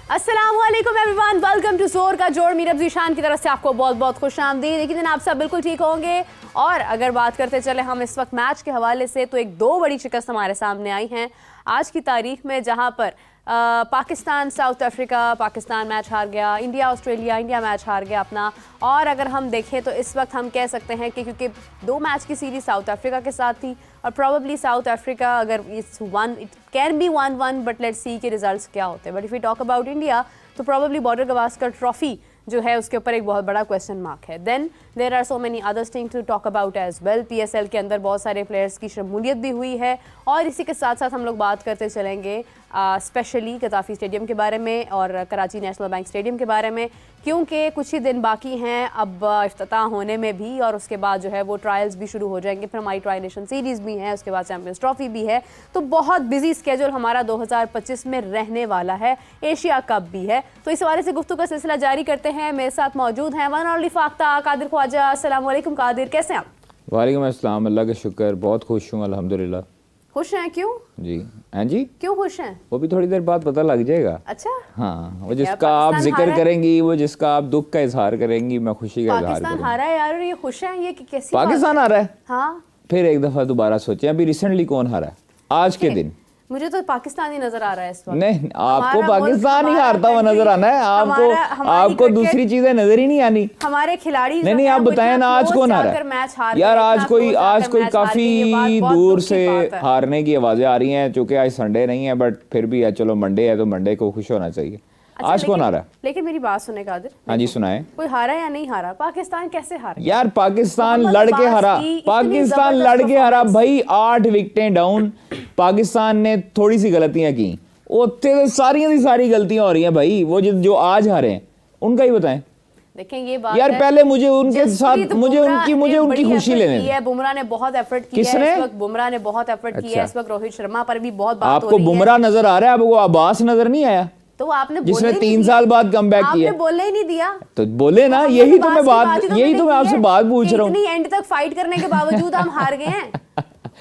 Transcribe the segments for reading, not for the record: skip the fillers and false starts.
अस्सलामुअलैकुम everyone, welcome to जोर का जोड़। मीरब ज़ीशान की तरफ से आपको बहुत बहुत खुशामदीद। एक दिन आप सब बिल्कुल ठीक होंगे। और अगर बात करते चले हम इस वक्त मैच के हवाले से, तो एक दो बड़ी शिकस्त हमारे सामने आई हैं आज की तारीख में, जहां पर Pakistan south Africa, Pakistan match हार गया, इंडिया ऑस्ट्रेलिया, इंडिया मैच हार गया अपना। और अगर हम देखें तो इस वक्त हम कह सकते हैं कि क्योंकि दो मैच की सीरीज साउथ अफ्रीका के साथ थी और प्रॉबली साउथ अफ्रीका अगर it can be 1-1, but let's see के रिजल्ट्स क्या होते हैं। But if we talk about India तो प्रॉबली बॉर्डर गवास्कर ट्रॉफी जो है उसके ऊपर एक बहुत बड़ा क्वेश्चन मार्क है। Then there are so many others thing to talk about as well. PSL के अंदर बहुत सारे प्लेयर्स की शमूलियत भी हुई है और इसी के साथ साथ हम लोग बात करते चलेंगे स्पेशली गद्दाफी स्टेडियम के बारे में और कराची नेशनल बैंक स्टेडियम के बारे में, क्योंकि कुछ ही दिन बाकी हैं अब इफ्तिताह होने में भी, और उसके बाद जो है वो ट्रायल्स भी शुरू हो जाएंगे। फिर हमारी ट्राई नेशन सीरीज़ भी है, उसके बाद चैम्पियंस ट्रॉफी भी है। तो बहुत बिजी स्केड्यूल हमारा 2025 में रहने वाला है। एशिया कप भी है, तो इस हवाले से गुफ्तगू का सिलसिला जारी करते हैं। मेरे साथ मौजूद हैं वन ऑनली फाख्ता कादिर ख्वाजा। अस्सलाम वालेकुम कादिर, कैसे हैं आप? वालेकुम अस्सलाम, अल्लाह का शुक्र, बहुत खुश हूँ अल्हम्दुलिल्लाह। खुश हैं? क्यों जी? हैं जी, क्यों खुश हैं? वो भी थोड़ी देर बाद पता लग जाएगा। अच्छा, हाँ, वो जिसका आप जिक्र करेंगी, वो जिसका आप दुख का इजहार करेंगी, मैं खुशी का इजहार करूंगा। पाकिस्तान हारा है यार, ये खुश हैं ये कि कैसी पाकिस्तान हारा है? हाँ, फिर एक दफा दोबारा सोचें, अभी रिसेंटली कौन हारा है आज के दिन? मुझे तो पाकिस्तान ही नजर आ रहा है इस वक्त। नहीं, आपको पाकिस्तान ही हारता हुआ नजर आना है, आपको दूसरी चीजें नजर ही नहीं आनी। हमारे खिलाड़ी नहीं, आप बताएं ना, आज कौन हारा है यार? आज कोई काफी दूर से हारने की आवाजें आ रही हैं, चूंकि आज संडे नहीं है, बट फिर भी है, चलो मंडे है तो मंडे को खुश होना चाहिए। अच्छा, आज कौन हारा? लेकिन मेरी बात सुने कादिर। हाँ जी, सुनाए। कोई हारा या नहीं हारा? पाकिस्तान कैसे हारा यार? पाकिस्तान लड़के हारा, पाकिस्तान लड़के हारा भाई। 8 विकेटें डाउन। पाकिस्तान ने थोड़ी सी गलतियां की, उत्ते तो सारी गलतियां हो रही हैं भाई। वो जो आज हारे हैं उनका ही बताएं। देखें ये बात यार, पहले मुझे उनके साथ मुझे उनकी खुशी लेने है। बुमराह ने बहुत एफर्ट किया है इस वक्त। बुमराह ने बहुत एफर्ट किया है इस वक्त। रोहित शर्मा पर भी बहुत बात हो रही है। आपको बुमराह नजर आ रहा है, आपको अब्बास नजर नहीं आया? तो आपने जिसने 3 साल बाद कमबैक किया, आपने बोलने ही नहीं दिया। तो बोले ना, यही तो मैं आपसे बात पूछ रहा हूँ। इतनी एंड तक फाइट करने के बावजूद हम हार गए हैं।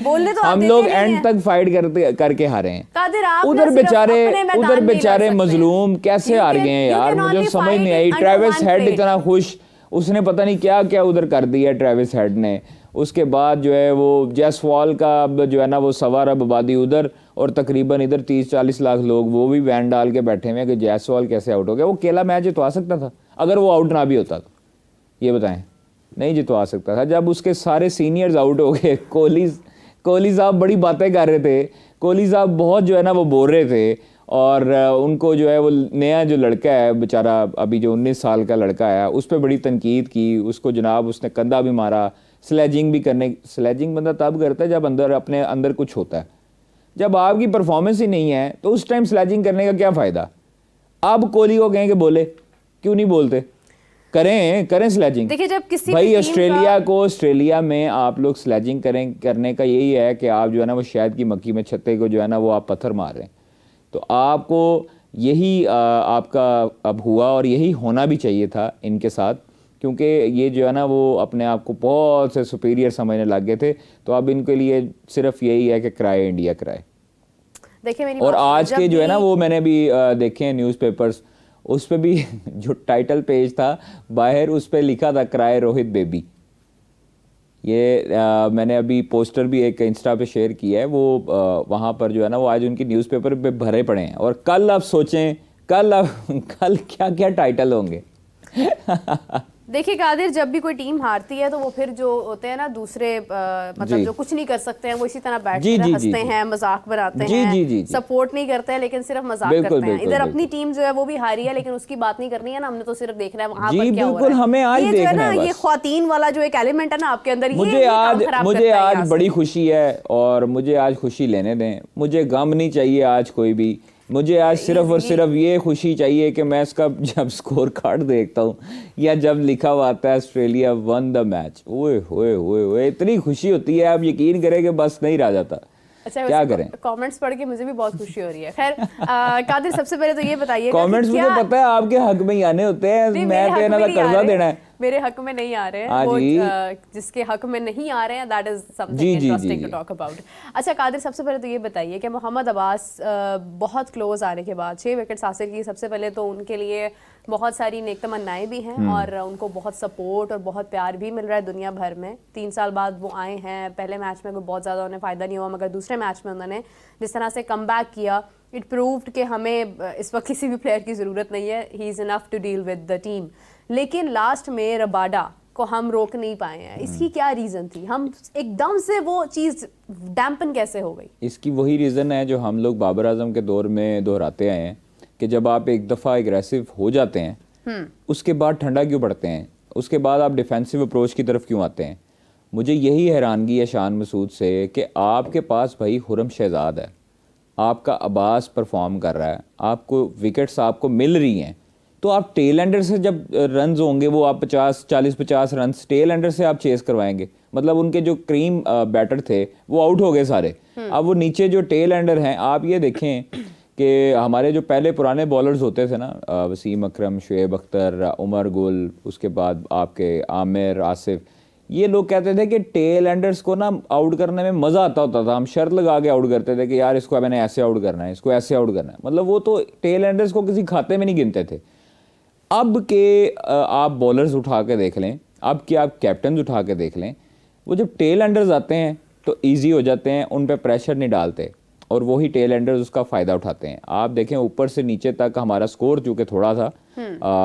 बोलने तो हम लोग एंड तक फाइट करके हारे हैं। कादिर, आप उधर बेचारे मजलूम कैसे हार गए हैं यार? मुझे समझ नहीं आई। ट्रेविस हेड इतना खुश, उसने पता नहीं क्या क्या उधर कर दिया ट्रेविस हेड ने। उसके बाद जो है वो जयसवाल का जो है ना, वो 1.25 अरब आबादी उधर और तकरीबन इधर 30-40 लाख लोग, वो भी वैन डाल के बैठे हुए हैं कि जयसवाल कैसे आउट हो गया। वो अकेला मैच जितवा सकता था अगर वो आउट ना भी होता तो, ये बताएं। नहीं जितवा सकता था। जब उसके सारे सीनियर्स आउट हो गए, कोहली साहब बड़ी बातें कर रहे थे, कोहली साहब बहुत जो है ना वो बोल रहे थे, और उनको जो है वो नया जो लड़का है बेचारा, अभी जो 19 साल का लड़का है, उस पर बड़ी तनकीद की। उसको जनाब उसने कंधा भी मारा। स्लेजिंग बंदा तब करता है जब अपने अंदर कुछ होता है। जब आपकी परफॉर्मेंस ही नहीं है तो उस टाइम स्लेजिंग करने का क्या फ़ायदा? अब कोहली को कहें कि बोले, क्यों नहीं बोलते? करें स्लेजिंग। देखिए, जब किसी भाई ऑस्ट्रेलिया में आप लोग स्लेजिंग करने का यही है कि आप जो है ना वो शहद की मक्खी में छत्ते को जो है ना वो आप पत्थर मार रहे हैं। तो आपको यही आपका अब हुआ और यही होना भी चाहिए था इनके साथ, क्योंकि ये जो है ना वो अपने आप को बहुत से सुपीरियर समझने लग गए थे। तो अब इनके लिए सिर्फ यही है कि कराए इंडिया कराए। देखिए, और आज के जो है ना वो मैंने भी देखे हैं न्यूज़पेपर्स, उस पे भी जो टाइटल पेज था बाहर, उस पे लिखा था कराए रोहित बेबी। ये मैंने अभी पोस्टर भी एक इंस्टा पे शेयर किया है। वो वहाँ पर जो है ना वो आज उनकी न्यूज़पेपर पे भरे पड़े हैं। और कल आप सोचें, कल क्या क्या टाइटल होंगे। देखिए कादिर, जब भी कोई टीम हारती है तो वो फिर जो होते हैं ना दूसरे मतलब जो कुछ नहीं कर सकते हैं, वो इसी तरह बैठ कर हंसते हैं, मजाक बनाते हैं, सपोर्ट नहीं करते हैं लेकिन सिर्फ मजाक करते हैं। इधर अपनी टीम जो है वो भी हारी है लेकिन उसकी बात नहीं करनी है ना, हमने तो सिर्फ देखना है वहां पर क्या हो रहा है। हमें आज ये जो है ना, ये ख्वातीन वाला जो एक एलिमेंट है ना आपके अंदर, मुझे आज बड़ी खुशी है और मुझे आज खुशी लेने दें। मुझे गम नहीं चाहिए आज कोई भी। मुझे आज सिर्फ और सिर्फ ये खुशी चाहिए कि मैं इसका जब स्कोर कार्ड देखता हूँ या जब लिखा हुआ आता है ऑस्ट्रेलिया वन द मैच, ओए होए होए होए, इतनी खुशी होती है, आप यकीन करें कि बस नहीं रह जाता। अच्छा, क्या करें? कमेंट्स पढ़ के मुझे भी बहुत खुशी हो रही है। खैर कादिर, सबसे पहले तो ये बताइए, कमेंट्स मुझे पता है आपके हक में ही आने होते हैं। मैं तो इन्हों का कर्जा देना है, मेरे हक में नहीं आ रहे हैं, वो जिसके हक में नहीं आ रहे हैं, that is something interesting to talk about. अच्छा कादिर, सबसे पहले तो ये बताइए कि मोहम्मद अब्बास बहुत क्लोज आने के बाद 6 विकेट्स हासिल की, सबसे पहले तो उनके लिए बहुत सारी नेक तमन्नाएं भी हैं और उनको बहुत सपोर्ट और बहुत प्यार भी मिल रहा है दुनिया भर में। 3 साल बाद वो आए हैं, पहले मैच में कोई बहुत ज़्यादा उन्हें फ़ायदा नहीं हुआ, मगर दूसरे मैच में उन्होंने जिस तरह से कम बैक किया, इट प्रूव्ड कि हमें इस वक्त किसी भी प्लेयर की ज़रूरत नहीं है, he is enough to deal with the team. लेकिन लास्ट में रबाडा को हम रोक नहीं पाए हैं, इसकी क्या रीज़न थी? हम एकदम से वो चीज़ डैम्पन कैसे हो गई? इसकी वही रीज़न है जो हम लोग बाबर आजम के दौर में दोहराते आए हैं कि जब आप एक दफ़ा एग्रेसिव हो जाते हैं उसके बाद ठंडा क्यों पड़ते हैं, उसके बाद आप डिफेंसिव अप्रोच की तरफ क्यों आते हैं। मुझे यही हैरानगी है शान मसूद से कि आपके पास भाई खुरम शहजाद है, आपका अब्बास परफॉर्म कर रहा है, आपको विकेट्स आपको मिल रही हैं, तो आप टेल एंडर से जब रन्स होंगे वो आप 40-50 रन टेल एंडर से आप चेस करवाएंगे। मतलब उनके जो क्रीम बैटर थे वो आउट हो गए सारे। अब वो नीचे जो टेल एंडर हैं, आप ये देखें कि हमारे जो पहले पुराने बॉलर्स होते थे ना, वसीम अकरम, शुएब अख्तर, उमर गुल, उसके बाद आपके आमिर, आसिफ, ये लोग कहते थे कि टेल एंडर्स को ना आउट करने में मज़ा आता होता था, हम शर्त लगा के आउट करते थे कि यार इसको मैंने ऐसे आउट करना है, इसको ऐसे आउट करना है। मतलब वो तो टेल एंडर्स को किसी खाते में नहीं गिनते थे। अब के आप बॉलर्स उठा के देख लें, अब के आप कैप्टन उठा के देख लें, वो जब टेल एंडर्स आते हैं तो ईजी हो जाते हैं, उन पर प्रेशर नहीं डालते और वही टेल एंडर्स उसका फ़ायदा उठाते हैं। आप देखें ऊपर से नीचे तक हमारा स्कोर चूँकि थोड़ा था,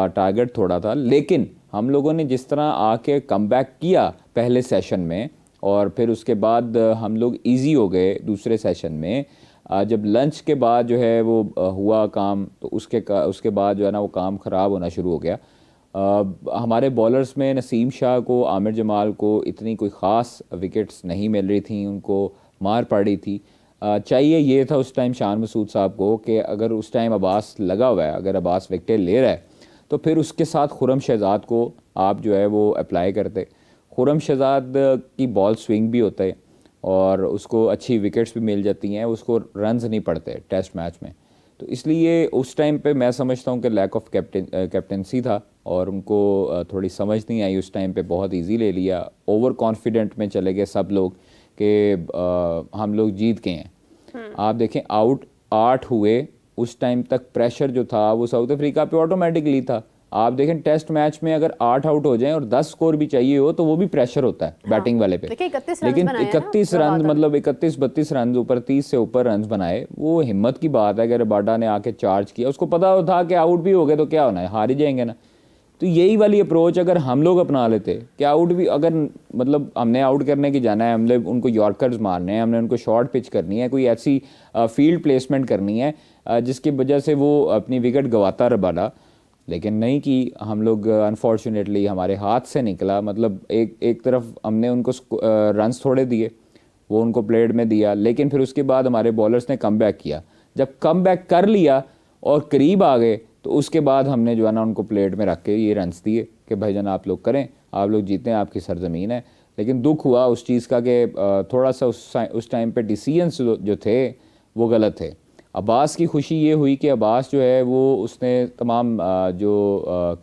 टारगेट थोड़ा था, लेकिन हम लोगों ने जिस तरह आके कमबैक किया पहले सेशन में और फिर उसके बाद हम लोग ईजी हो गए दूसरे सेशन में। जब लंच के बाद जो है वो हुआ काम, तो उसके बाद जो है ना वो काम ख़राब होना शुरू हो गया। हमारे बॉलर्स में नसीम शाह को, आमिर जमाल को इतनी कोई ख़ास विकेट्स नहीं मिल रही थी, उनको मार पड़ रही थी। चाहिए ये था उस टाइम शान मसूद साहब को कि अगर उस टाइम अब्बास लगा हुआ है, अगर अब्बास विकेट ले रहा है तो फिर उसके साथ खुरम शहजाद को आप जो है वो अप्लाई करते। खुरम शहजाद की बॉल स्विंग भी होता है और उसको अच्छी विकेट्स भी मिल जाती हैं, उसको रन्स नहीं पड़ते टेस्ट मैच में। तो इसलिए उस टाइम पे मैं समझता हूँ कि लैक ऑफ कैप्टनसी था और उनको थोड़ी समझ नहीं आई उस टाइम पे, बहुत इजी ले लिया, ओवर कॉन्फिडेंट में चले गए सब लोग कि हम लोग जीत गए हैं। आप देखें आउट 8 हुए, उस टाइम तक प्रेशर जो था वो साउथ अफ्रीका पे ऑटोमेटिकली था। आप देखें टेस्ट मैच में अगर 8 आउट हो जाएं और 10 स्कोर भी चाहिए हो तो वो भी प्रेशर होता है बैटिंग वाले पे। लेकिन 31 रन, मतलब 31-32 रन ऊपर, 30 से ऊपर रन बनाए, वो हिम्मत की बात है। अगर रबाडा ने आके चार्ज किया, उसको पता था कि आउट भी हो गए तो क्या होना है, हार ही जाएंगे ना। तो यही वाली अप्रोच अगर हम लोग अपना लेते कि आउट भी, अगर मतलब हमने आउट करने की जाना है, हमने उनको यॉर्कर्स मारने हैं, हमने उनको शॉर्ट पिच करनी है, कोई ऐसी फील्ड प्लेसमेंट करनी है जिसकी वजह से वो अपनी विकेट गवाता रबाडा, लेकिन नहीं कि हम लोग अनफॉर्चुनेटली हमारे हाथ से निकला। मतलब एक तरफ हमने उनको रन्स थोड़े दिए, वो उनको प्लेट में दिया, लेकिन फिर उसके बाद हमारे बॉलर्स ने कम बैक किया। जब कम बैक कर लिया और करीब आ गए तो उसके बाद हमने जो है ना उनको प्लेट में रख के ये रन्स दिए कि भाईजान आप लोग करें, आप लोग जीतें, आपकी सरजमीन है। लेकिन दुख हुआ उस चीज़ का कि थोड़ा सा उस टाइम पे डिसीजंस जो थे वो गलत थे। अब्बास की खुशी ये हुई कि अब्बास जो है वो उसने तमाम जो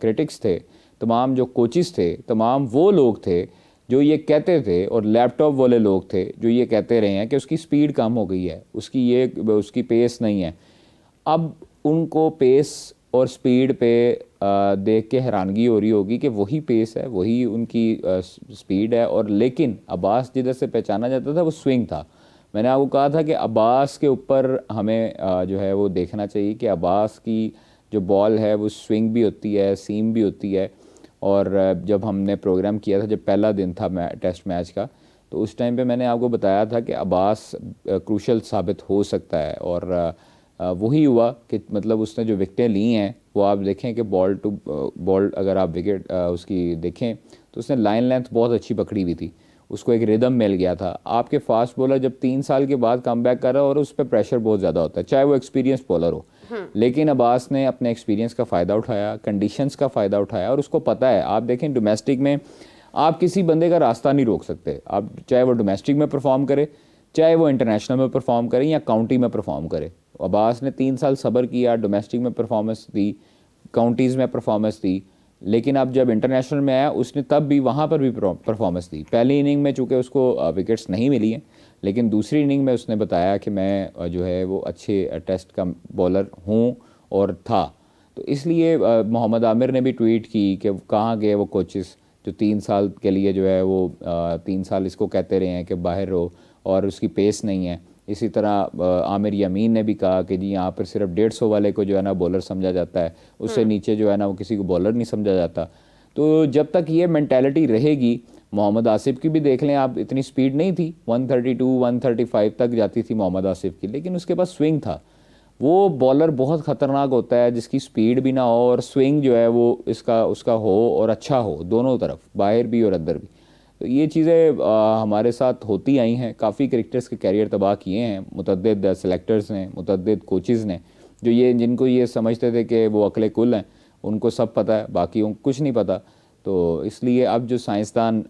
क्रिटिक्स थे, तमाम जो कोचिस थे, तमाम वो लोग थे जो ये कहते थे, और लैपटॉप वाले लोग थे जो ये कहते रहे हैं कि उसकी स्पीड कम हो गई है, उसकी पेस नहीं है। अब उनको पेस और स्पीड पे देख के हैरानगी हो रही होगी कि वही पेस है, वही उनकी स्पीड है, और लेकिन अब्बास जिधर से पहचाना जाता था वो स्विंग था। मैंने आपको कहा था कि अब्बास के ऊपर हमें जो है वो देखना चाहिए कि अब्बास की जो बॉल है वो स्विंग भी होती है, सीम भी होती है। और जब हमने प्रोग्राम किया था, जब पहला दिन था टेस्ट मैच का, तो उस टाइम पे मैंने आपको बताया था कि अब्बास क्रूशल साबित हो सकता है, और वही हुआ कि मतलब उसने जो विकेटें ली हैं वो आप देखें कि बॉल टू बॉल, अगर आप विकेट उसकी देखें तो उसने लाइन लेंथ बहुत अच्छी पकड़ी हुई थी, उसको एक रिदम मिल गया था। आपके फास्ट बॉलर जब 3 साल के बाद कम बैक कर रहा है और उस पर प्रेशर बहुत ज़्यादा होता है, चाहे वो एक्सपीरियंस बॉलर हो, लेकिन अब्बास ने अपने एक्सपीरियंस का फ़ायदा उठाया, कंडीशंस का फ़ायदा उठाया, और उसको पता है। आप देखें डोमेस्टिक में आप किसी बंदे का रास्ता नहीं रोक सकते, आप चाहे वो डोमेस्टिक में परफॉर्म करे, चाहे वो इंटरनेशनल में परफॉर्म करे या काउंटी में परफॉर्म करे। अब्बास ने 3 साल सब्र किया, डोमेस्टिक में परफॉर्मेंस दी, काउंटीज़ में परफॉर्मेंस दी, लेकिन अब जब इंटरनेशनल में आया उसने तब भी वहाँ पर भी परफॉर्मेंस दी। पहली इनिंग में चूँकि उसको विकेट्स नहीं मिली हैं, लेकिन दूसरी इनिंग में उसने बताया कि मैं जो है वो अच्छे टेस्ट का बॉलर हूँ और था। तो इसलिए मोहम्मद आमिर ने भी ट्वीट की कि कहाँ गए वो कोचेस जो 3 साल के लिए जो है वो 3 साल इसको कहते रहे हैं कि बाहर रहो और उसकी पेस नहीं है। इसी तरह आमिर यमीन ने भी कहा कि जी यहाँ पर सिर्फ 150 वाले को जो है ना बॉलर समझा जाता है, उससे नीचे जो है ना वो किसी को बॉलर नहीं समझा जाता। तो जब तक ये मेंटालिटी रहेगी, मोहम्मद आसिफ की भी देख लें आप, इतनी स्पीड नहीं थी, 132 135 तक जाती थी मोहम्मद आसिफ की, लेकिन उसके पास स्विंग था। वो बॉलर बहुत ख़तरनाक होता है जिसकी स्पीड भी ना हो और स्विंग जो है वो उसका हो और अच्छा हो, दोनों तरफ, बाहर भी और अंदर भी। तो ये चीज़ें हमारे साथ होती आई हैं। काफ़ी क्रिकेटर्स के कैरियर तबाह किए हैं मुतअद्दिद सेलेक्टर्स ने, मुतअद्दिद कोचेज़ ने, जो जिनको ये समझते थे कि वो अकले कुल हैं, उनको सब पता है, बाकी उनको कुछ नहीं पता। तो इसलिए अब जो साइंसदान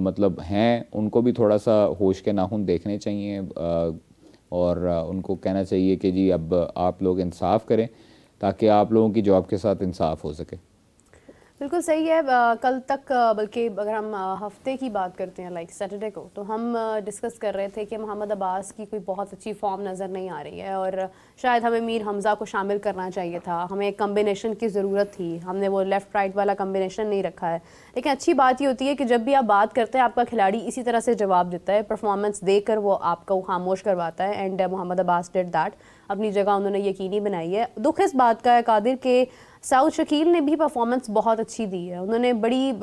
मतलब हैं उनको भी थोड़ा सा होश के नाखून देखने चाहिए और उनको कहना चाहिए कि जी अब आप लोग इंसाफ करें ताकि आप लोगों की जॉब के साथ इंसाफ हो सके। बिल्कुल सही है। कल तक बल्कि अगर हम हफ्ते की बात करते हैं लाइक सैटरडे को, तो हम डिस्कस कर रहे थे कि मोहम्मद अब्बास की कोई बहुत अच्छी फॉर्म नज़र नहीं आ रही है और शायद हमें मीर हमज़ा को शामिल करना चाहिए था, हमें एक कम्बिनेशन की ज़रूरत थी, हमने वो लेफ़्ट राइट वाला कम्बिनेशन नहीं रखा है। लेकिन अच्छी बात ये होती है कि जब भी आप बात करते हैं आपका खिलाड़ी इसी तरह से जवाब देता है, परफॉर्मेंस देकर वो आपको खामोश करवाता है and Mohammad Abbas did that. अपनी जगह उन्होंने यकीनी बनाई है। दुख इस बात का है कादिर के साउथ शकील ने भी परफॉर्मेंस बहुत अच्छी दी है, उन्होंने बड़ी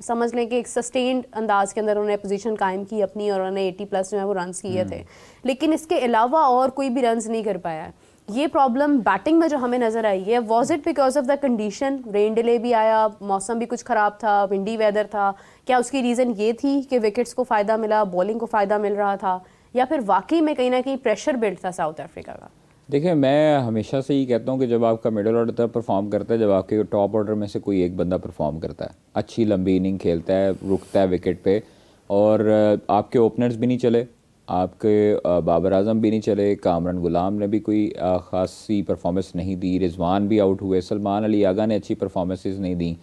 समझ लें कि एक सस्टेन्ड अंदाज के अंदर उन्होंने पोजीशन कायम की अपनी और उन्होंने 80+ जो है वो रन्स किए थे, लेकिन इसके अलावा और कोई भी रन्स नहीं कर पाया है। ये प्रॉब्लम बैटिंग में जो हमें नज़र आई है, was it because of the condition, rain delay भी आया, मौसम भी कुछ ख़राब था, विंडी वेदर था, क्या उसकी रीज़न ये थी कि विकेट्स को फ़ायदा मिला, बॉलिंग को फ़ायदा मिल रहा था, या फिर वाकई में कहीं ना कहीं प्रेशर बिल्ड था साउथ अफ्रीका का? देखिए, मैं हमेशा से ही कहता हूँ कि जब आपका मिडिल ऑर्डर तक परफॉर्म करता है, जब आपके टॉप ऑर्डर में से कोई एक बंदा परफॉर्म करता है, अच्छी लंबी इनिंग खेलता है, रुकता है विकेट पे, और आपके ओपनर्स भी नहीं चले, आपके बाबर आजम भी नहीं चले, कामरान गुलाम ने भी कोई ख़ासी परफॉर्मेंस नहीं दी, रिजवान भी आउट हुए, सलमान अली आगा ने अच्छी परफॉर्मेंसेस नहीं दी।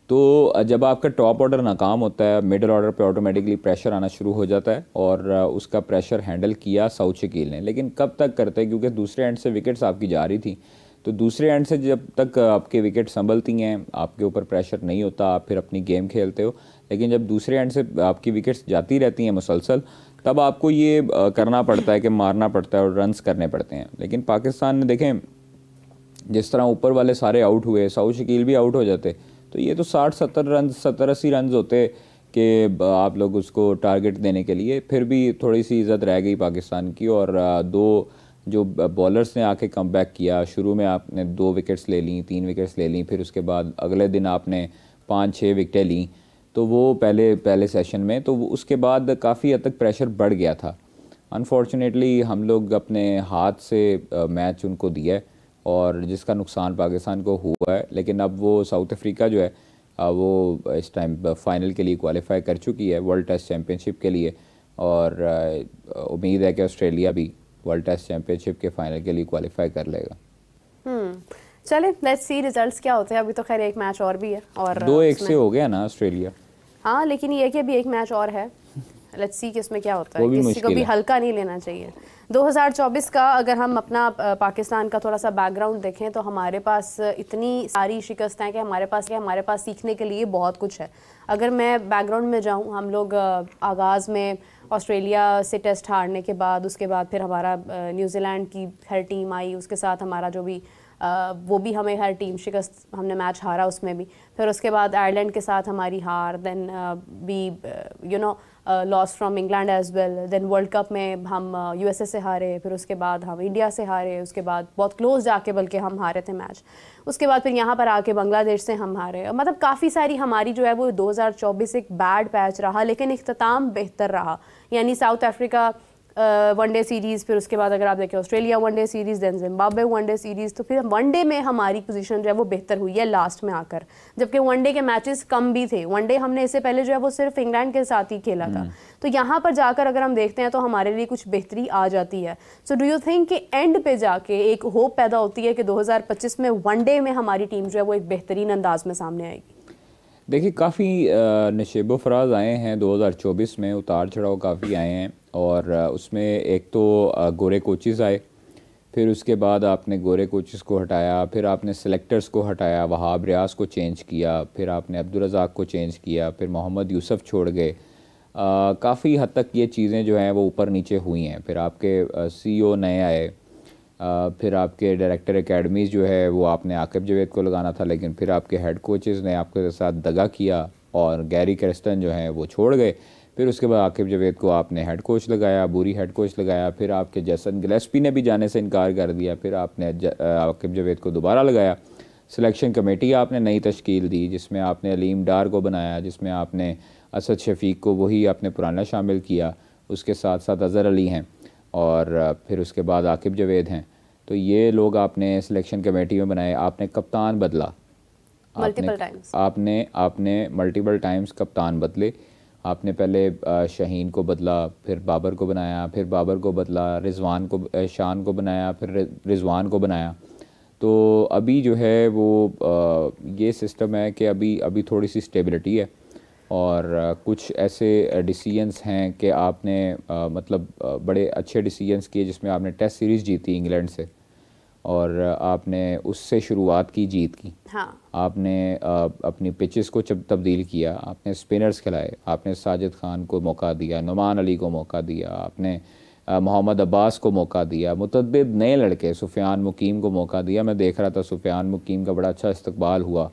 तो जब आपका टॉप ऑर्डर नाकाम होता है, मिडिल ऑर्डर पे ऑटोमेटिकली प्रेशर आना शुरू हो जाता है और उसका प्रेशर हैंडल किया साउथ शकील ने। लेकिन कब तक करते हैं, क्योंकि दूसरे एंड से विकेट्स आपकी जा रही थी, तो दूसरे एंड से जब तक आपके विकेट संभलती हैं, आपके ऊपर प्रेशर नहीं होता, आप फिर अपनी गेम खेलते हो। लेकिन जब दूसरे एंड से आपकी विकेट्स जाती रहती हैं मुसलसल, तब आपको ये करना पड़ता है कि मारना पड़ता है और रन्स करने पड़ते हैं। लेकिन पाकिस्तान ने देखें, जिस तरह ऊपर वाले सारे आउट हुए, साउथ शकील भी आउट हो जाते, तो ये तो 60-70 रन, 70-80 रन होते कि आप लोग उसको टारगेट देने के लिए, फिर भी थोड़ी सी इज़्ज़त रह गई पाकिस्तान की। और दो जो बॉलर्स ने आके कम बैक किया, शुरू में आपने 2 विकेट्स ले ली, 3 विकेट्स ले ली, फिर उसके बाद अगले दिन आपने 5-6 विकेटें ली, तो वो पहले सेशन में, तो उसके बाद काफ़ी हद तक प्रेशर बढ़ गया था। अनफॉर्चुनेटली हम लोग अपने हाथ से मैच उनको दिया और जिसका नुकसान पाकिस्तान को हुआ है। लेकिन अब वो साउथ अफ्रीका जो है वो इस टाइम फाइनल के लिए क्वालिफाई कर चुकी है, वर्ल्ड टेस्ट चैम्पियनशिप के लिए, और उम्मीद है कि ऑस्ट्रेलिया भी वर्ल्ड टेस्ट चैम्पियनशिप के फाइनल के लिए क्वालिफाई कर लेगा। चले लेट्स सी रिजल्ट्स क्या होते हैं। अभी तो खैर एक मैच और भी है और 2-1 से हो गया ना ऑस्ट्रेलिया। हाँ, लेकिन ये कि अभी एक मैच और है, लेट्स सी कि इसमें क्या होता है। किसी को भी हल्का नहीं लेना चाहिए। 2024 का अगर हम अपना पाकिस्तान का थोड़ा सा बैकग्राउंड देखें तो हमारे पास इतनी सारी शिकस्त हैं कि हमारे पास सीखने के लिए बहुत कुछ है। अगर मैं बैकग्राउंड में जाऊं, हम लोग आगाज़ में ऑस्ट्रेलिया से टेस्ट हारने के बाद, उसके बाद फिर हमारा न्यूजीलैंड की हर टीम आई, उसके साथ हमारा जो भी वो भी हमें हर टीम शिकस्त, हमने मैच हारा उसमें भी। फिर उसके बाद आयरलैंड के साथ हमारी हार, then we loss from England as well, then world cup में हम यूएसए से हारे, फिर उसके बाद हम इंडिया से हारे, उसके बाद बहुत क्लोज जाके बल्कि हम हारे थे मैच, उसके बाद फिर यहाँ पर आके बांग्लादेश से हम हारे। मतलब काफ़ी सारी हमारी जो है वो 2024 एक बैड पैच रहा, लेकिन इख्तिताम बेहतर रहा। यानी साउथ अफ्रीका वनडे सीरीज़, फिर उसके बाद अगर आप देखें Australia one day series, then Zimbabwe one day series, तो फिर वनडे में हमारी पोजीशन जो है वो बेहतर हुई है लास्ट में आकर, जबकि वनडे के मैचेस कम भी थे। वनडे हमने इससे पहले जो है वो सिर्फ इंग्लैंड के साथ ही खेला था, तो यहाँ पर जाकर अगर हम देखते हैं तो हमारे लिए कुछ बेहतरी आ जाती है। सो डू यू थिंक कि एंड पे जाके एक होप पैदा होती है कि 2025 में वनडे में हमारी टीम जो है वो एक बेहतरीन अंदाज में सामने आएगी? देखिए काफ़ी नशेबो फराज आए हैं 2024 में, उतार चढ़ाव काफ़ी आए हैं। और उसमें एक तो गोरे कोचेज़ आए, फिर उसके बाद आपने गोरे कोचेज़ को हटाया, फिर आपने सेलेक्टर्स को हटाया, वहाब रियाज को चेंज किया, फिर आपने अब्दुल रज़ाक को चेंज किया, फिर मोहम्मद यूसुफ छोड़ गए। काफ़ी हद तक ये चीज़ें जो हैं वो ऊपर नीचे हुई हैं। फिर आपके CEO नए आए, फिर आपके डायरेक्टर एकेडमीज़ जो है वो आपने आकिब जावेद को लगाना था, लेकिन फिर आपके हेड कोचेज़ ने आपके साथ दगा किया और गैरी कैस्टन जो हैं वो छोड़ गए। फिर उसके बाद आकिब जावेद को आपने हेड कोच लगाया, बुरी हेड कोच लगाया। फिर आपके जैसन गिलेस्पी ने भी जाने से इनकार कर दिया, फिर आपने आकिब जावेद को दोबारा लगाया। सिलेक्शन कमेटी आपने नई तश्कील दी, जिसमें आपने अलीम डार को बनाया, जिसमें आपने असद शफीक को वही आपने पुराना शामिल किया, उसके साथ साथ अज़हर अली हैं और फिर उसके बाद आकिब जावेद हैं। तो ये लोग आपने सिलेक्शन कमेटी में बनाए। आपने कप्तान बदला, आपने मल्टीपल टाइम्स कप्तान बदले। आपने पहले शाहीन को बदला, फिर बाबर को बनाया, फिर बाबर को बदला, रिजवान को शान को बनाया, फिर रिजवान को बनाया। तो अभी जो है वो ये सिस्टम है कि अभी थोड़ी सी स्टेबिलिटी है और कुछ ऐसे डिसीजंस हैं कि आपने मतलब बड़े अच्छे डिसीजंस किए, जिसमें आपने टेस्ट सीरीज़ जीती इंग्लैंड से और आपने उससे शुरुआत की जीत की। हाँ। आपने अपनी पिचेस को तब्दील किया, आपने स्पिनर्स खिलाए, आपने साजिद खान को मौका दिया, नुमान अली को मौका दिया, आपने मोहम्मद अब्बास को मौका दिया, मुतअद्दिद नए लड़के सुफियान मुकीम को मौका दिया। मैं देख रहा था सुफियान मुकीम का बड़ा अच्छा इस्तकबाल हुआ।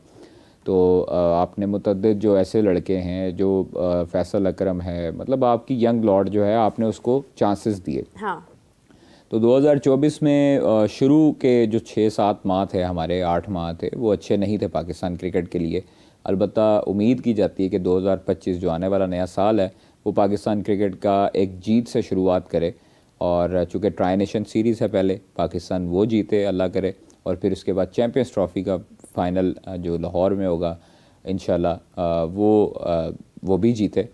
तो आपने मुतअद्दिद जो ऐसे लड़के हैं, जो फैसल अकरम है, मतलब आपकी यंग लॉर्ड जो है, आपने उसको चांसेस दिए। हाँ। तो 2024 में शुरू के जो 6-7 माह थे, हमारे 8 माह थे, वो अच्छे नहीं थे पाकिस्तान क्रिकेट के लिए। अलबत्ता उम्मीद की जाती है कि 2025 जो आने वाला नया साल है वो पाकिस्तान क्रिकेट का एक जीत से शुरुआत करे। और चूँकि ट्राई नेशन सीरीज़ है, पहले पाकिस्तान वो जीते अल्लाह करे, और फिर उसके बाद चैम्पियंस ट्रॉफ़ी का फ़ाइनल जो लाहौर में होगा इंशाल्लाह वो भी जीते।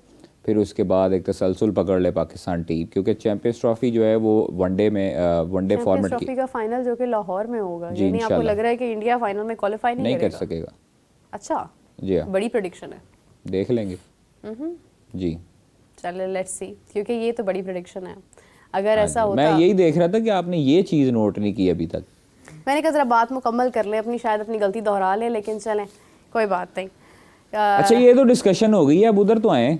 फिर उसके बाद एक तसलसल पकड़ ले पाकिस्तान टीम, क्योंकि चैंपियंस ट्रॉफी जो है वो वनडे फॉर्मेट की का फाइनल जो कि लाहौर में होगा, यानी आपको लग रहा है कि इंडिया फाइनल में क्वालीफाई नहीं कर सकेगा? अच्छा जी हाँ, बड़ी प्रेडिक्शन है, देख लेंगे जी। चलो लेट्स सी, क्योंकि ये तो बड़ी प्रेडिक्शन है। अगर ऐसा होता, मैं यही देख रहा था कि आपने ये चीज़ नोट नहीं की अभी तक। मैंने कहा जरा बात मुकम्मल कर लें अपनी, शायद अपनी गलती दोहरा लें, लेकिन चलें कोई बात नहीं। अच्छा ये तो डिस्कशन हो गई है, अब उधर तो आए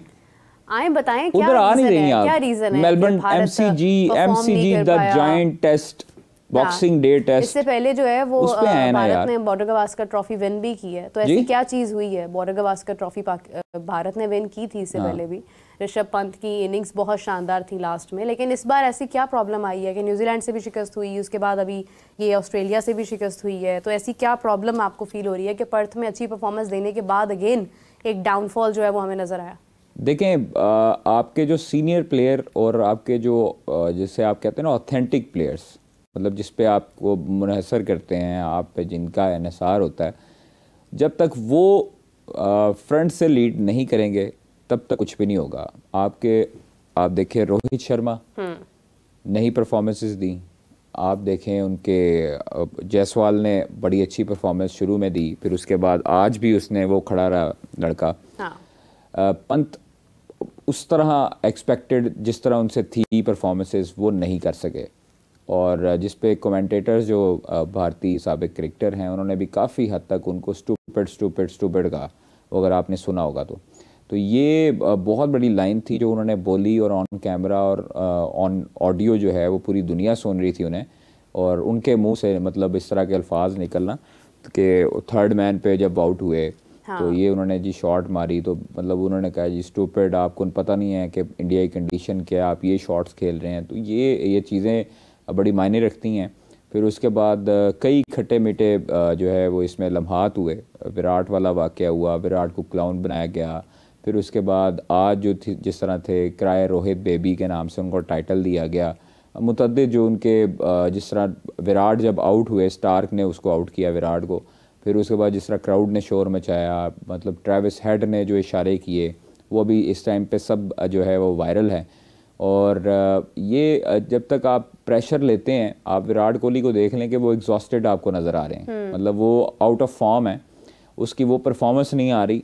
बताएं क्या रीजन है? क्या रीजन है? Melbourne MCG the giant test boxing day test, इससे पहले जो है वो भारत ने बॉर्डर गवास्कर ट्रॉफी विन भी की है। तो ऐसी क्या चीज हुई है? बॉर्डर गवास्कर ट्रॉफी भारत ने विन की थी इससे पहले भी। ऋषभ पंत की इनिंग्स बहुत शानदार थी लास्ट में, लेकिन इस बार ऐसी क्या प्रॉब्लम आई है कि न्यूजीलैंड से भी शिकस्त हुई, उसके बाद अभी ये ऑस्ट्रेलिया से भी शिकस्त हुई है। तो ऐसी क्या प्रॉब्लम आपको फील हो रही है कि पर्थ में अच्छी परफॉर्मेंस देने के बाद अगेन एक डाउनफॉल जो है वो हमें नजर आया? देखें, आपके जो सीनियर प्लेयर और आपके जो जिसे आप कहते हैं ना ऑथेंटिक प्लेयर्स, मतलब जिस पे आपको मुनहसर करते हैं, आप पे जिनका इन्हिसार होता है, जब तक वो फ्रंट से लीड नहीं करेंगे तब तक कुछ भी नहीं होगा। आप देखें रोहित शर्मा नई परफॉर्मेंसेस दी, आप देखें उनके जायसवाल ने बड़ी अच्छी परफॉर्मेंस शुरू में दी, फिर उसके बाद आज भी उसने वो खड़ा रहा लड़का। पंत उस तरह एक्सपेक्टेड जिस तरह उनसे थी परफॉर्मेंसेस वो नहीं कर सके। और जिस पे कमेंटेटर्स जो भारतीय साबिक क्रिकेटर हैं उन्होंने भी काफ़ी हद तक उनको स्टूपिड कहा, अगर आपने सुना होगा तो ये बहुत बड़ी लाइन थी जो उन्होंने बोली, और ऑन कैमरा और ऑन ऑडियो जो है वो पूरी दुनिया सुन रही थी उन्हें, और उनके मुंह से मतलब इस तरह के अल्फाज निकलना कि थर्ड मैन पे जब आउट हुए तो ये उन्होंने जी शॉट मारी, तो मतलब उन्होंने कहा जी स्टूपिड, आपको पता नहीं है कि इंडिया की कंडीशन क्या है, आप ये शॉट्स खेल रहे हैं। तो ये चीज़ें बड़ी मायने रखती हैं। फिर उसके बाद कई खट्टे मीठे जो है वो इसमें लम्हात हुए। विराट वाला वाक़या हुआ, विराट को क्लाउन बनाया गया। फिर उसके बाद आज जो थी जिस तरह थे क्राय रोहित बेबी के नाम से उनको टाइटल दिया गया। मुतअद्दिद जो उनके जिस तरह विराट जब आउट हुए, स्टार्क ने उसको आउट किया विराट को, फिर उसके बाद जिस तरह क्राउड ने शोर मचाया, मतलब ट्रेविस हेड ने जो इशारे किए वो भी इस टाइम पे सब जो है वो वायरल है। और ये जब तक आप प्रेशर लेते हैं, आप विराट कोहली को देख लें कि वो एग्जॉस्टेड आपको नज़र आ रहे हैं, मतलब वो आउट ऑफ फॉर्म है, उसकी वो परफॉर्मेंस नहीं आ रही।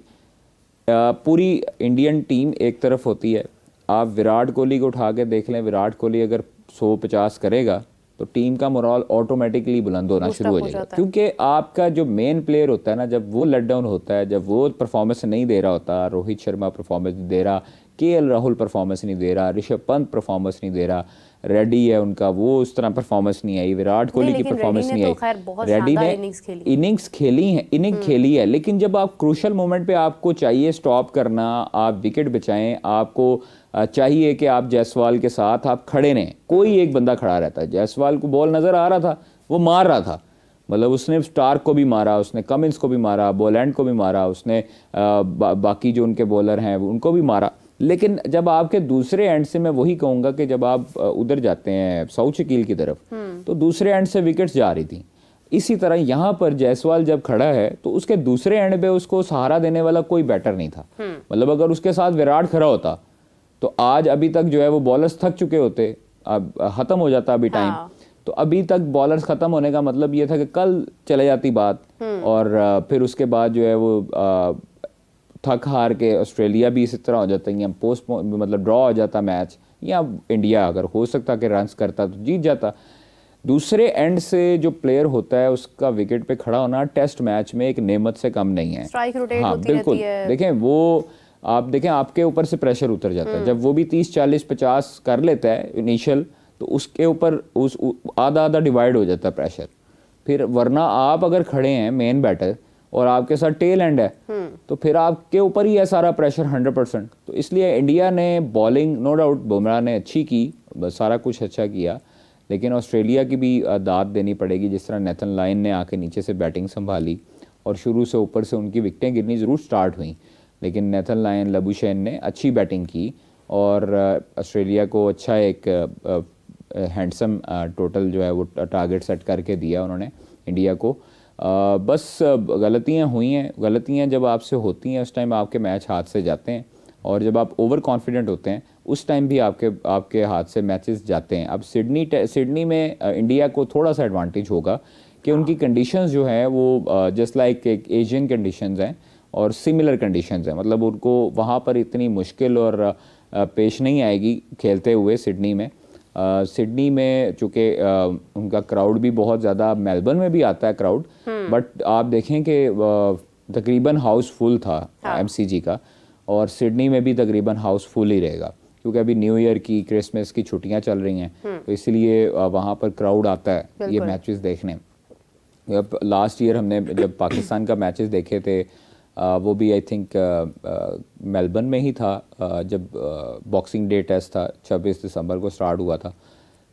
पूरी इंडियन टीम एक तरफ होती है, आप विराट कोहली को उठा के देख लें, विराट कोहली अगर 150 करेगा तो टीम का मोरल ऑटोमेटिकली बुलंद होना शुरू हो जाएगा, क्योंकि आपका जो मेन प्लेयर होता है ना, जब वो लेट डाउन होता है, जब वो परफॉर्मेंस नहीं दे रहा होता, रोहित शर्मा परफॉर्मेंस नहीं दे रहा, केएल राहुल परफॉर्मेंस नहीं दे रहा, ऋषभ पंत परफॉर्मेंस नहीं दे रहा, रेड्डी है उनका, वो उस तरह परफॉर्मेंस नहीं आई, विराट कोहली की परफॉर्मेंस नहीं आई, रेड्डी ने इनिंग्स खेली है, लेकिन जब आप क्रूशल मोमेंट पे आपको चाहिए स्टॉप करना, आप विकेट बचाएं, आपको चाहिए कि आप जायसवाल के साथ आप खड़े रहें, कोई एक बंदा खड़ा रहता है। जायसवाल को बॉल नज़र आ रहा था, वो मार रहा था, मतलब उसने स्टार्क को भी मारा, उसने कमिंस को भी मारा, बोलैंड को भी मारा, उसने बाकी जो उनके बॉलर हैं उनको भी मारा, लेकिन जब आपके दूसरे एंड से, मैं वही कहूँगा कि जब आप उधर जाते हैं साउथ शकील की तरफ, तो दूसरे एंड से विकेट्स जा रही थी। इसी तरह यहाँ पर जायसवाल जब खड़ा है तो उसके दूसरे एंड पे उसको सहारा देने वाला कोई बैटर नहीं था, मतलब अगर उसके साथ विराट खड़ा होता तो आज अभी तक जो है वो बॉलर्स थक चुके होते, अब खत्म हो जाता अभी टाइम। तो अभी तक बॉलर्स खत्म होने का मतलब ये था कि कल चले जाती बात, और फिर उसके बाद जो है वो थक हार के ऑस्ट्रेलिया भी इसी तरह हो जाता है, पोस्ट मतलब ड्रॉ हो जाता मैच, या इंडिया अगर हो सकता कि रन्स करता तो जीत जाता। दूसरे एंड से जो प्लेयर होता है उसका विकेट पे खड़ा होना टेस्ट मैच में एक नेमत से कम नहीं है। हाँ बिल्कुल, देखें वो आप देखें आपके ऊपर से प्रेशर उतर जाता है, जब वो भी 30 40 50 कर लेता है इनिशियल, तो उसके ऊपर उस आधा डिवाइड हो जाता है प्रेशर। फिर वरना आप अगर खड़े हैं मेन बैटर और आपके साथ टेल एंड है, तो फिर आपके ऊपर ही है सारा प्रेशर 100%। तो इसलिए इंडिया ने बॉलिंग नो डाउट बुमराह ने अच्छी की, सारा कुछ अच्छा किया, लेकिन ऑस्ट्रेलिया की भी दाद देनी पड़ेगी। जिस तरह नेथन लायन ने आके नीचे से बैटिंग संभाली और शुरू से ऊपर से उनकी विकेटें गिरनी ज़रूर स्टार्ट हुई, लेकिन नेथन लायन, लबुशेन ने अच्छी बैटिंग की और ऑस्ट्रेलिया को अच्छा एक हैंडसम टोटल जो है वो टारगेट सेट करके दिया उन्होंने इंडिया को। बस गलतियां हुई हैं, गलतियां जब आपसे होती हैं उस टाइम आपके मैच हाथ से जाते हैं, और जब आप ओवर कॉन्फिडेंट होते हैं उस टाइम भी आपके हाथ से मैचेस जाते हैं। अब सिडनी में इंडिया को थोड़ा सा एडवांटेज होगा कि उनकी कंडीशंस जो है वो जस्ट लाइक एक एशियन कंडीशंस हैं और सिमिलर कंडीशंस हैं, मतलब उनको वहाँ पर इतनी मुश्किल और पेश नहीं आएगी खेलते हुए सिडनी में। सिडनी में चूँकि उनका क्राउड भी बहुत ज़्यादा, मेलबर्न में भी आता है क्राउड, बट आप देखें कि तकरीबन हाउस फुल था MCG का, और सिडनी में भी तकरीबन हाउस फुल ही रहेगा, क्योंकि अभी न्यू ईयर की, क्रिसमस की छुट्टियां चल रही हैं, तो इसलिए वहाँ पर क्राउड आता है ये मैचेस देखने। जब लास्ट ईयर हमने जब पाकिस्तान का मैचेस देखे थे, वो भी आई थिंक मेलबर्न में ही था, जब बॉक्सिंग डे टेस्ट था 26 दिसंबर को स्टार्ट हुआ था,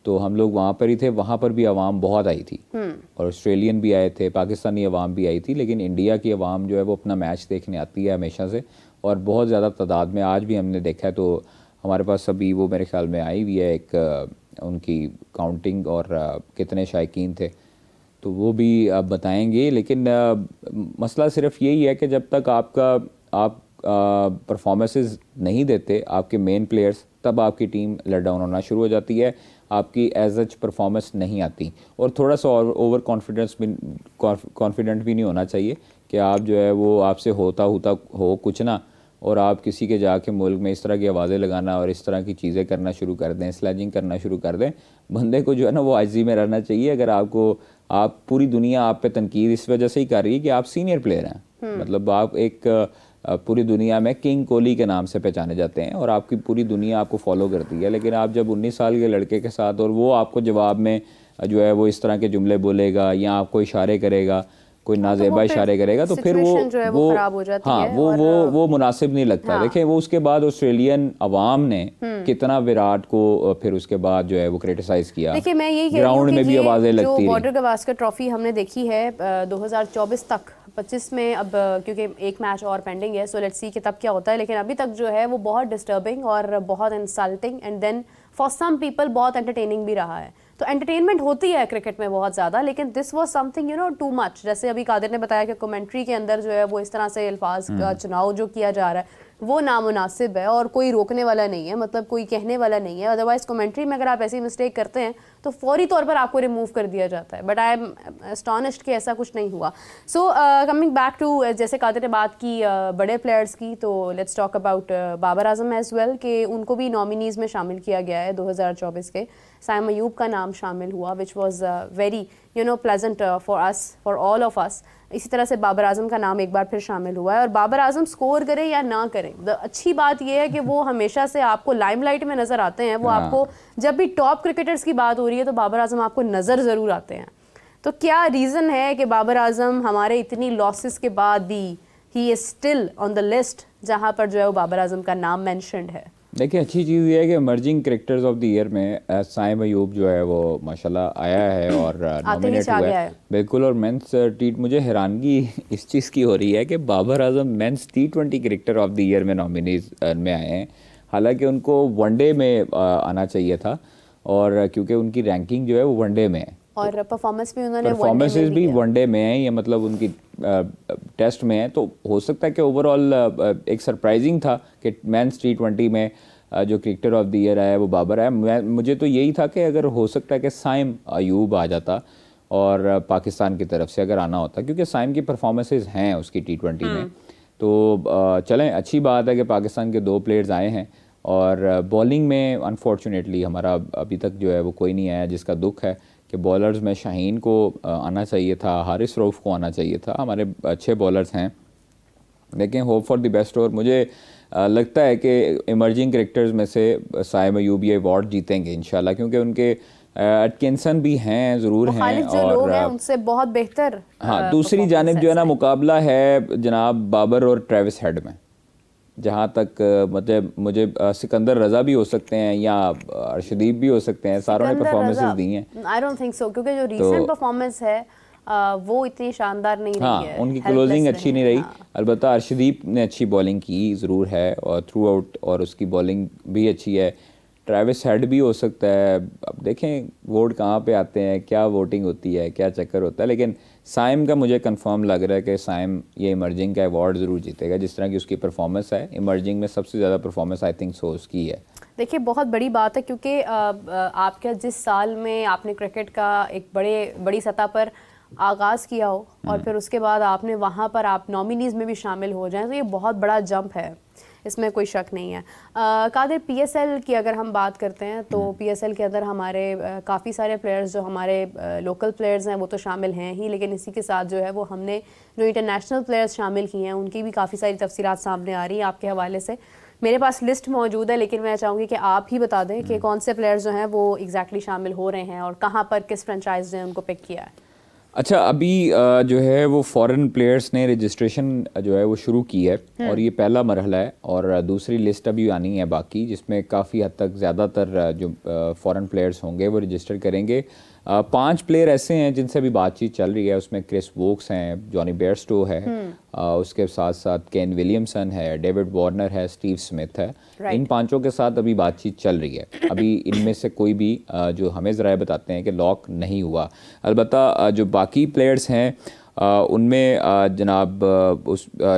तो हम लोग वहाँ पर ही थे। वहाँ पर भी आवाम बहुत आई थी, और ऑस्ट्रेलियन भी आए थे, पाकिस्तानी आवाम भी आई थी, लेकिन इंडिया की आवाम जो है वो अपना मैच देखने आती है हमेशा से, और बहुत ज़्यादा तादाद में आज भी हमने देखा है। तो हमारे पास अभी वो मेरे ख्याल में आई हुई है एक उनकी काउंटिंग और कितने शायकीन थे, तो वो भी आप बताएंगे। लेकिन मसला सिर्फ यही है कि जब तक आप परफॉर्मेंसेस नहीं देते आपके मेन प्लेयर्स, तब आपकी टीम लेट डाउन होना शुरू हो जाती है, आपकी एज सच परफॉर्मेंस नहीं आती। और थोड़ा सा ओवर कॉन्फिडेंट भी नहीं होना चाहिए कि आप जो है वो आपसे होता हो कुछ ना, और आप किसी के जाके मुल्क में इस तरह की आवाज़ें लगाना और इस तरह की चीज़ें करना शुरू कर दें, स्लेजिंग करना शुरू कर दें। बंदे को जो है ना वो आजिज़ी में रहना चाहिए। अगर आप पूरी दुनिया आप पे तनकीद इस वजह से ही कर रही है कि आप सीनियर प्लेयर हैं, मतलब आप एक पूरी दुनिया में किंग कोहली के नाम से पहचाने जाते हैं और आपकी पूरी दुनिया आपको फॉलो करती है, लेकिन आप जब 19 साल के लड़के के साथ, और वो आपको जवाब में जो है वो इस तरह के जुमले बोलेगा या आपको इशारे करेगा, कोई नाजेबा इशारे करेगा, तो फिर वो खराब हो जाती है, वो मुनासिब नहीं लगता। देखिए वो उसके बाद ऑस्ट्रेलियन अवाम ने कितना विराट को फिर उसके बाद जो है वो क्रिटिसाइज किया। देखिए मैं यही ग्राउंड में भी आवाजें लगती रही। बॉर्डर गवास्कर ट्रॉफी हमने देखी है 2024 तक, 25 में अब क्योंकि एक मैच और पेंडिंग है, सो लेट्स सी कि तब क्या होता है, लेकिन अभी तक जो है वो बहुत डिस्टर्बिंग और बहुत insulting and then for some people बहुत एंटरटेनिंग भी रहा है। तो एंटरटेनमेंट होती है क्रिकेट में बहुत ज़्यादा, लेकिन this was something too much. जैसे अभी कादिर ने बताया कि कमेंट्री के अंदर जो है वो इस तरह से अल्फाज का चुनाव जो किया जा रहा है, वो नामुनासिब है और कोई रोकने वाला नहीं है, मतलब कोई कहने वाला नहीं है। अदरवाइज कमेंट्री में अगर आप ऐसी मिस्टेक करते हैं तो फौरी तौर पर आपको रिमूव कर दिया जाता है, बट आई एम एस्टॉनिश्ड कि ऐसा कुछ नहीं हुआ। सो कमिंग बैक टू, जैसे कादिर ने बात की बड़े प्लेयर्स की, तो let's talk about Babar Azam as well कि उनको भी नॉमिनीज़ में शामिल किया गया है 2024 के। साइम अयूब का नाम शामिल हुआ, which was very pleasant for us, for all of us. इसी तरह से बाबर आजम का नाम एक बार फिर शामिल हुआ है, और बाबर आजम स्कोर करें या ना करें, अच्छी बात यह है कि वो हमेशा से आपको लाइमलाइट में नज़र आते हैं। वो आपको जब भी टॉप क्रिकेटर्स की बात हो रही है तो बाबर आजम आपको नज़र ज़रूर आते हैं। तो क्या रीज़न है कि बाबर आजम हमारे इतनी लॉसेस के बाद भी he is still on the list जहाँ पर जो है वो बाबर आजम का नाम मैंशनड है? देखिए, अच्छी चीज़ ये है कि emerging cricketers of the year में साइम अयूब जो है वो माशाल्लाह आया है और नॉमिनेट हुआ है बिल्कुल। और मेंस टी, मुझे हैरानगी इस चीज़ की हो रही है कि Babar Azam men's T20 cricketer of the year में नॉमिनीज में आए हैं, हालांकि उनको वनडे में आना चाहिए था, और क्योंकि उनकी रैंकिंग जो है वो वनडे में है और परफॉर्मेंस भी वनडे में है, या मतलब उनकी टेस्ट में है। तो हो सकता है कि ओवरऑल एक सरप्राइजिंग था कि मेंस T20 में जो क्रिकेटर ऑफ द ईयर आया वो बाबर आया। मुझे तो यही था कि अगर हो सकता है कि साइम अयूब आ जाता और पाकिस्तान की तरफ से अगर आना होता, क्योंकि साइम की परफॉर्मेंसेज हैं उसकी T20 में। तो चलें, अच्छी बात है कि पाकिस्तान के 2 प्लेयर्स आए हैं। और बॉलिंग में अनफॉर्चुनेटली हमारा अभी तक जो है वो कोई नहीं आया, जिसका दुख है कि बॉलर्स में शाहीन को आना चाहिए था, हारिस रऊफ को आना चाहिए था। हमारे अच्छे बॉलर्स हैं, लेकिन होप फॉर द बेस्ट। और मुझे लगता है कि इमर्जिंग क्रिकेटर्स में से साइम अयूब ये अवार्ड जीतेंगे इंशाल्लाह, क्योंकि उनके एटकिंसन भी हैं, ज़रूर हैं, और उनसे बहुत बेहतर। हाँ, दूसरी जानिब जो है ना मुकाबला है जनाब बाबर और ट्रेविस हेड में, जहाँ तक मतलब मुझे सिकंदर रजा भी हो सकते हैं या अर्शदीप भी हो सकते हैं, सारों ने परफॉर्मेंसेस दी हैं। आई डोंट थिंक सो, क्योंकि जो रीसेंट परफॉर्मेंस है वो इतनी शानदार नहीं रही है। उनकी क्लोजिंग अच्छी नहीं रही। अलबत्ता अर्शदीप ने अच्छी बॉलिंग की ज़रूर है और थ्रू आउट, और उसकी बॉलिंग भी अच्छी है। ट्रेविस हेड भी हो सकता है। अब देखें वोट कहाँ पे आते हैं, क्या वोटिंग होती है, क्या चक्कर होता है, लेकिन साइम का मुझे कंफर्म लग रहा है कि साइम ये इमर्जिंग का अवार्ड ज़रूर जीतेगा, जिस तरह की उसकी परफॉर्मेंस है। इमर्जिंग में सबसे ज़्यादा परफॉर्मेंस आई थिंक सो उसकी है। देखिए, बहुत बड़ी बात है, क्योंकि आपके जिस साल में आपने क्रिकेट का एक बड़ी सतह पर आगाज़ किया हो और फिर उसके बाद आपने वहाँ पर आप नॉमिनीज़ में भी शामिल हो जाएं, तो ये बहुत बड़ा जंप है, इसमें कोई शक नहीं है। कादिर, PSL की अगर हम बात करते हैं तो PSL के अंदर हमारे काफ़ी सारे प्लेयर्स जो हमारे लोकल प्लेयर्स हैं वो तो शामिल हैं ही, लेकिन इसी के साथ जो है वो हमने जो इंटरनेशनल प्लेयर्स शामिल किए हैं उनकी भी काफ़ी सारी तफसीलात सामने आ रही हैं आपके हवाले से। मेरे पास लिस्ट मौजूद है, लेकिन मैं चाहूँगी कि आप ही बता दें कि कौन से प्लेयर्स जो हैं वो एग्जैक्टली शामिल हो रहे हैं और कहाँ पर किस फ्रेंचाइज ने उनको पिक किया है। अच्छा, अभी जो है वो फॉरेन प्लेयर्स ने रजिस्ट्रेशन जो है वो शुरू की है, और ये पहला मरहला है, और दूसरी लिस्ट अभी आनी है बाकी, जिसमें काफ़ी हद तक ज़्यादातर जो फॉरेन प्लेयर्स होंगे वो रजिस्टर करेंगे। 5 प्लेयर ऐसे हैं जिनसे अभी बातचीत चल रही है, उसमें क्रिस वोक्स हैं, जॉनी बेयरस्टो है, उसके साथ साथ केन विलियमसन है, डेविड वार्नर है, स्टीव स्मिथ है। इन 5 के साथ अभी बातचीत चल रही है। अभी इनमें से कोई भी जो हमें ज़रा बताते हैं कि लॉक नहीं हुआ। अलबत्ता जो बाकी प्लेयर्स हैं उनमें जनाब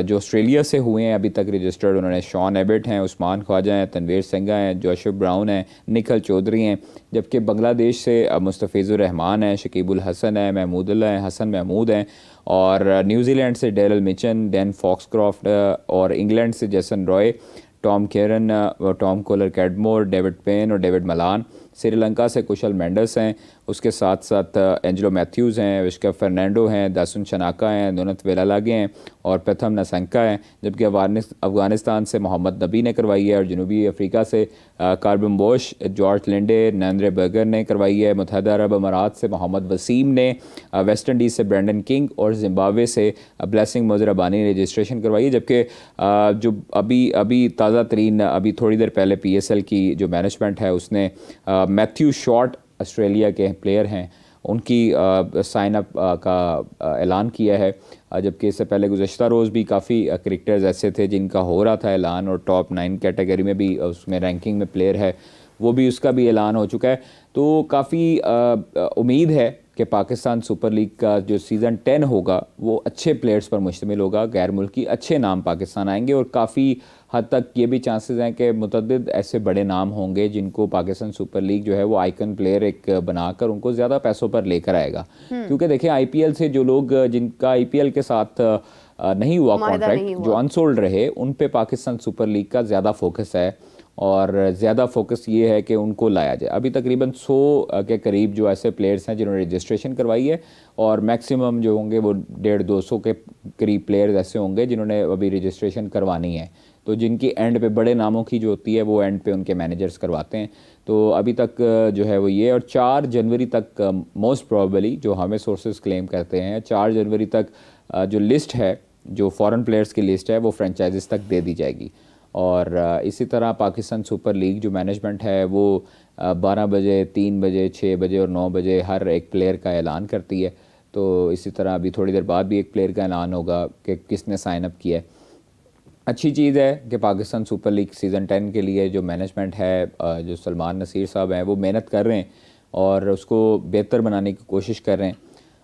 जो ऑस्ट्रेलिया से हुए हैं अभी तक रजिस्टर्ड, उन्होंने शॉन एबट हैं, उस्मान ख्वाजा हैं, तनवीर सिंघा हैं, जोशुफ ब्राउन हैं, निखिल चौधरी हैं। जबकि बांग्लादेश से मुस्तफ़िज़ुर रहमान हैं, शकीबुल हसन हैं, महमूदुल्लाह हैं, हसन महमूद हैं, और न्यूजीलैंड से डेरल मिचन, डैन फॉक्सक्रॉफ्ट, और इंग्लैंड से Jason Roy, Tom Curran, Tom Kohler Cadmore, David Payne और डेविड मलान। श्रीलंका से कुशल मेंडस हैं, उसके साथ साथ एंजलो मैथ्यूज़ हैं, विश्का फर्नांडो हैं, दासुन शनाका हैं, दोनत वेलालागे हैं और प्रथम नसंका हैं। जबकि अफ़गानिस्तान से मोहम्मद नबी ने करवाई है, और जनूबी अफ्रीका से कार्बन बोश, जॉर्ज लिंडे, नरेंद्र बर्गर ने करवाई है। मुत्तहिदा अरब अमारात से मोहम्मद वसीम ने, वेस्ट इंडीज़ से ब्रेंडन किंग और जिम्बाब्वे से ब्लेसिंग मुजरबानी ने रजिस्ट्रेशन करवाई है। जबकि जो अभी ताज़ा तरीन अभी थोड़ी देर पहले PSL की जो मैनेजमेंट है उसने मैथ्यू शॉर्ट ऑस्ट्रेलिया के प्लेयर हैं उनकी साइन अप का ऐलान किया है। जबकि इससे पहले गुज़श्ता रोज़ भी काफ़ी क्रिकेटर्स ऐसे थे जिनका हो रहा था ऐलान, और टॉप 9 कैटेगरी में भी उसमें रैंकिंग में प्लेयर है वो भी, उसका भी ऐलान हो चुका है। तो काफ़ी उम्मीद है कि पाकिस्तान सुपर लीग का जो सीज़न 10 होगा वो अच्छे प्लेयर्स पर मुश्तमिल होगा, गैर मुल्की अच्छे नाम पाकिस्तान आएंगे और काफ़ी हद तक ये भी चांसेस हैं कि मुतअद्दिद ऐसे बड़े नाम होंगे जिनको पाकिस्तान सुपर लीग जो है वो आइकन प्लेयर एक बनाकर उनको ज़्यादा पैसों पर लेकर आएगा। क्योंकि देखें आईपीएल से जो लोग जिनका आईपीएल के साथ नहीं हुआ कॉन्ट्रैक्ट, जो अनसोल्ड रहे, उन पे पाकिस्तान सुपर लीग का ज़्यादा फोकस है और ज़्यादा फोकस ये है कि उनको लाया जाए। अभी तकरीबन 100 के करीब जो ऐसे प्लेयर्स हैं जिन्होंने रजिस्ट्रेशन करवाई है और मैक्सिमम जो होंगे वो 150-200 के करीब प्लेयर्स ऐसे होंगे जिन्होंने अभी रजिस्ट्रेशन करवानी है। तो जिनकी एंड पे बड़े नामों की जो होती है वो एंड पे उनके मैनेजर्स करवाते हैं। तो अभी तक जो है वो ये, और 4 जनवरी तक मोस्ट प्रॉबली जो हमें सोर्सेज क्लेम करते हैं 4 जनवरी तक जो लिस्ट है, जो फॉरेन प्लेयर्स की लिस्ट है वो फ्रेंचाइजीज तक दे दी जाएगी। और इसी तरह पाकिस्तान सुपर लीग जो मैनेजमेंट है वो 12 बजे, 3 बजे, 6 बजे और 9 बजे हर एक प्लेयर का ऐलान करती है। तो इसी तरह अभी थोड़ी देर बाद भी एक प्लेयर का ऐलान होगा कि किसने साइन अप किया है। अच्छी चीज़ है कि पाकिस्तान सुपर लीग सीज़न 10 के लिए जो मैनेजमेंट है, जो सलमान नसीर साहब हैं, वो मेहनत कर रहे हैं और उसको बेहतर बनाने की कोशिश कर रहे हैं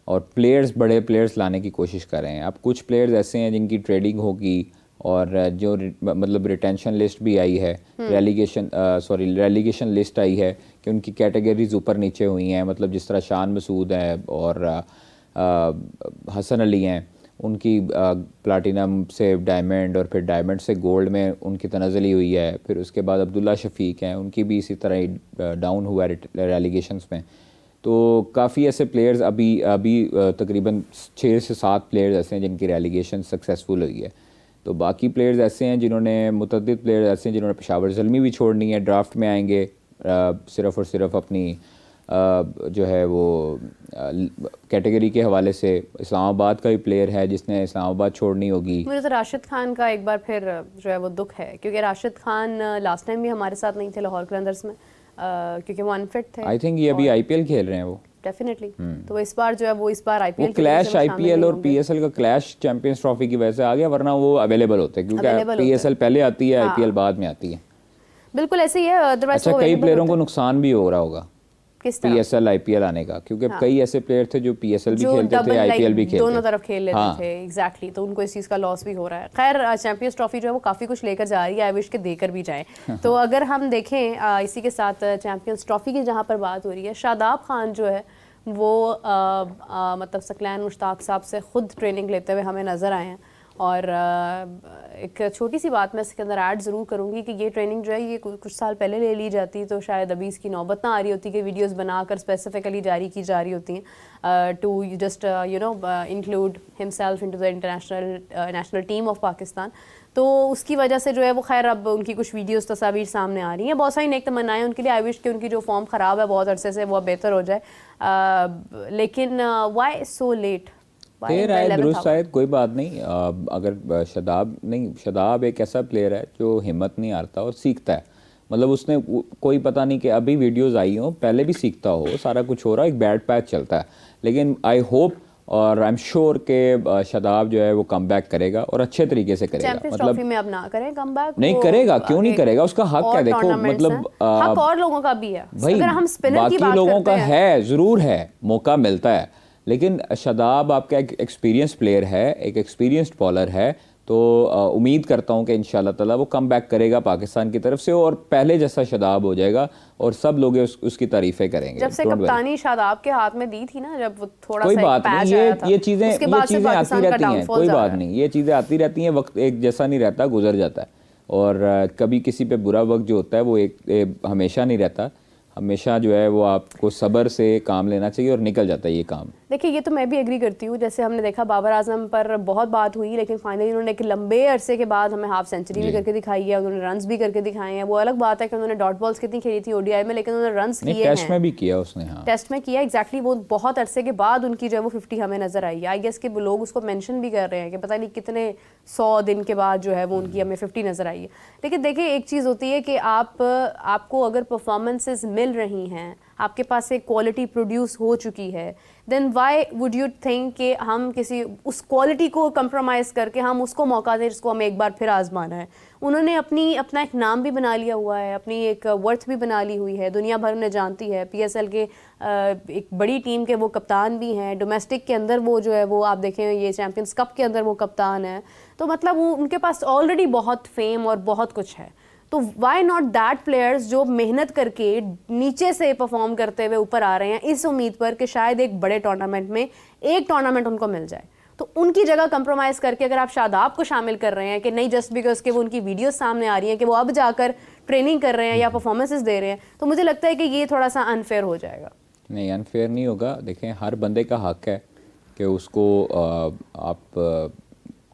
और प्लेयर्स, बड़े प्लेयर्स लाने की कोशिश कर रहे हैं। अब कुछ प्लेयर्स ऐसे हैं जिनकी ट्रेडिंग होगी और जो मतलब रिटेंशन लिस्ट भी आई है, रेलीगेशन लिस्ट आई है कि उनकी कैटेगरीज ऊपर नीचे हुई हैं। मतलब जिस तरह शान मसूद है और हसन अली हैं, उनकी प्लाटिनम से डायमंड और फिर डायमंड से गोल्ड में उनकी तनज़ली हुई है। फिर उसके बाद अब्दुल्ला शफीक हैं, उनकी भी इसी तरह ही डाउन हुआ है रेलीगेशंस में। तो काफ़ी ऐसे प्लेयर्स अभी तकरीबन 6 से 7 प्लेयर्स ऐसे हैं जिनकी रेलीगेशन सक्सेसफुल हुई है। तो बाकी प्लेयर्स ऐसे हैं जिन्होंने, मुतअद्दिद प्लेयर्स ऐसे हैं जिन्होंने पेशावर ज़ल्मी भी छोड़नी है, ड्राफ्ट में आएंगे सिर्फ़ और सिर्फ अपनी जो है वो कैटेगरी के हवाले से। इस्लामाबाद का भी प्लेयर है जिसने इस्लामाबाद छोड़नी होगी। मुझे तो राशिद खान का एक बार फिर जो है वो दुख है, क्योंकि राशिद खान लास्ट टाइम भी हमारे साथ नहीं थे लाहौर कलंदर्स में, क्योंकि वो अनफिट थे। आई थिंक ये अभी आईपीएल खेल रहे हैं वो, डेफिनेटली। तो इस बार जो है वो इस बार आईपीएल क्लैश, आईपीएल और पीएसएल का क्लैश चैंपियंस ट्रॉफी की वजह से आ गया, वरना वो अवेलेबल होते हैं क्योंकि पीएसएल पहले आती है, आईपीएल बाद में आती है। बिल्कुल ऐसे ही है। अच्छा, कई प्लेयरों को नुकसान भी हो रहा होगा पीएसएल आईपीएल आने का, क्योंकि कई ऐसे प्लेयर थे जो पीएसएल भी खेलते थे, आईपीएल भी खेलते थे, दोनों तरफ खेल लेते थे। एग्जैक्टली। तो उनको इस चीज़ का लॉस भी हो रहा है। खैर, चैंपियंस ट्रॉफी जो है वो काफ़ी कुछ लेकर जा रही है, आई विश के देकर भी जाए। तो अगर हम देखें इसी के साथ चैंपियंस ट्रॉफी की जहाँ पर बात हो रही है, शादाब खान जो है वो मतलब सकलैन मुश्ताक साहब से खुद ट्रेनिंग लेते हुए हमें नज़र आए हैं। और एक छोटी सी बात मैं इसके अंदर ऐड ज़रूर करूँगी कि ये ट्रेनिंग जो है ये कुछ साल पहले ले ली जाती तो शायद अभी इसकी नौबत ना आ रही होती कि वीडियोस बनाकर स्पेसिफिकली जारी की जा रही होती हैं to just include himself into the international national team of Pakistan. तो उसकी वजह से जो है वो खैर अब उनकी कुछ वीडियोस तस्वीर सामने आ रही हैं। बहुत सारी नेक तमन्नाएं उनके लिए। आई विश कि उनकी जो फॉर्म ख़राब है बहुत अरसे से वो बेहतर हो जाए, लेकिन वाई सो लेट? दुरुस्त शायद, कोई बात नहीं। अगर शदाब एक ऐसा प्लेयर है जो हिम्मत नहीं हारता और सीखता है। मतलब उसने कोई पता नहीं कि अभी वीडियोस आई हो, पहले भी सीखता हो, सारा कुछ हो रहा है, एक बैड पैच चलता है। लेकिन आई होप और आई एम श्योर के शदाब जो है वो कम बैक करेगा और अच्छे तरीके से करेगा। मतलब में अब ना करें कम बैक, नहीं करेगा, क्यों नहीं करेगा, उसका हक है। देखो मतलब हक और लोगों का भी है भाई, अगर हम स्पिनर की बात लोगों का है, जरूर है, मौका मिलता है। लेकिन शदाब आपका एक एक्सपीरियंस प्लेयर है, एक एक्सपीरियंस्ड बॉलर है, तो उम्मीद करता हूं कि इंशाल्लाह ताला वो कम बैक करेगा पाकिस्तान की तरफ से और पहले जैसा शदाब हो जाएगा और सब लोग उसकी तारीफें करेंगे। जब से कप्तानी शादाब के हाथ में दी थी ना, जब वो थोड़ा कोई बात नहीं, ये चीजें आती रहती हैं, कोई बात नहीं, ये चीज़ें आती रहती हैं, वक्त एक जैसा नहीं रहता, गुजर जाता है। और कभी किसी पे बुरा वक्त जो होता है वो एक हमेशा नहीं रहता, हमेशा जो है वो आपको सब्र से काम लेना चाहिए और निकल जाता है ये काम। देखिए, ये तो मैं भी एग्री करती हूँ। जैसे हमने देखा बाबर आजम पर बहुत बात हुई, लेकिन फाइनली उन्होंने एक लंबे अरसे के बाद हमें हाफ सेंचुरी भी करके दिखाई है, उन्होंने रन्स भी करके दिखाए हैं। वो अलग बात है कि उन्होंने डॉट बॉल्स कितनी खेली थी ओडीआई में, लेकिन उन्होंने रन्स किए हैं। टेस्ट में भी किया उसने, हाँ टेस्ट में किया, एग्जैक्टली। वो बहुत अरसे के बाद उनकी जो है वो 50 हमें नजर आई है। आई गेस के लोग उसको मेंशन भी कर रहे हैं कि पता नहीं कितने 100 दिन के बाद जो है वो उनकी हमें 50 नजर आई है। लेकिन देखिए, एक चीज़ होती है कि आपको अगर परफॉर्मेंसेज मिल रही हैं, आपके पास एक क्वालिटी प्रोड्यूस हो चुकी है, then why would you think कि हम किसी उस क्वालिटी को कंप्रोमाइज़ करके हम उसको मौका दें जिसको हमें एक बार फिर आजमाना है। उन्होंने अपना एक नाम भी बना लिया हुआ है, अपनी एक वर्थ भी बना ली हुई है, दुनिया भर में जानती है। PSL के एक बड़ी टीम के वो कप्तान भी हैं, डोमेस्टिक के अंदर वो जो है वो आप देखें ये चैम्पियंस कप के अंदर वो कप्तान है। तो मतलब वो उनके पास ऑलरेडी बहुत फेम और बहुत कुछ है। तो वाई नॉट दैट प्लेयर्स जो मेहनत करके नीचे से परफॉर्म करते हुए ऊपर आ रहे हैं इस उम्मीद पर कि शायद एक बड़े टूर्नामेंट में एक टूर्नामेंट उनको मिल जाए। तो उनकी जगह कंप्रोमाइज करके अगर आप शादाब को शामिल कर रहे हैं कि नहीं जस्ट बिकॉज के वो उनकी वीडियोस सामने आ रही हैं कि वो अब जाकर ट्रेनिंग कर रहे हैं या परफॉर्मेंसेस दे रहे हैं, तो मुझे लगता है कि ये थोड़ा सा अनफेयर हो जाएगा। नहीं, अनफेयर नहीं होगा। देखें, हर बंदे का हक है कि उसको आप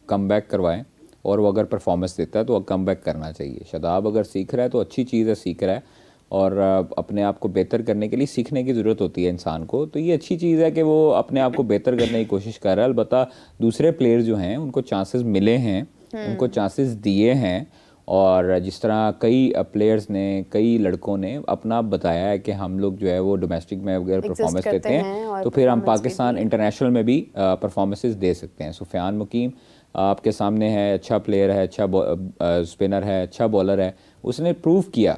कम बैक करवाएं, और वो अगर परफॉर्मेंस देता है तो कम बैक करना चाहिए। शादाब अगर सीख रहा है तो अच्छी चीज़ है, सीख रहा है, और अपने आप को बेहतर करने के लिए सीखने की ज़रूरत होती है इंसान को। तो ये अच्छी चीज़ है कि वो अपने आप को बेहतर करने की कोशिश कर रहा है। अलबत्ता दूसरे प्लेयर जो हैं उनको चांसेस मिले हैं, उनको चांसेस दिए हैं, और जिस तरह कई प्लेयर्स ने, कई लड़कों ने अपना बताया है कि हम लोग जो है वो डोमेस्टिक में अगर परफॉर्मेंस देते हैं तो फिर हम पाकिस्तान इंटरनेशनल में भी परफॉर्मेंसेस दे सकते हैं। सुफियान मुकीम आपके सामने है, अच्छा प्लेयर है, अच्छा स्पिनर है, अच्छा बॉलर है, उसने प्रूव किया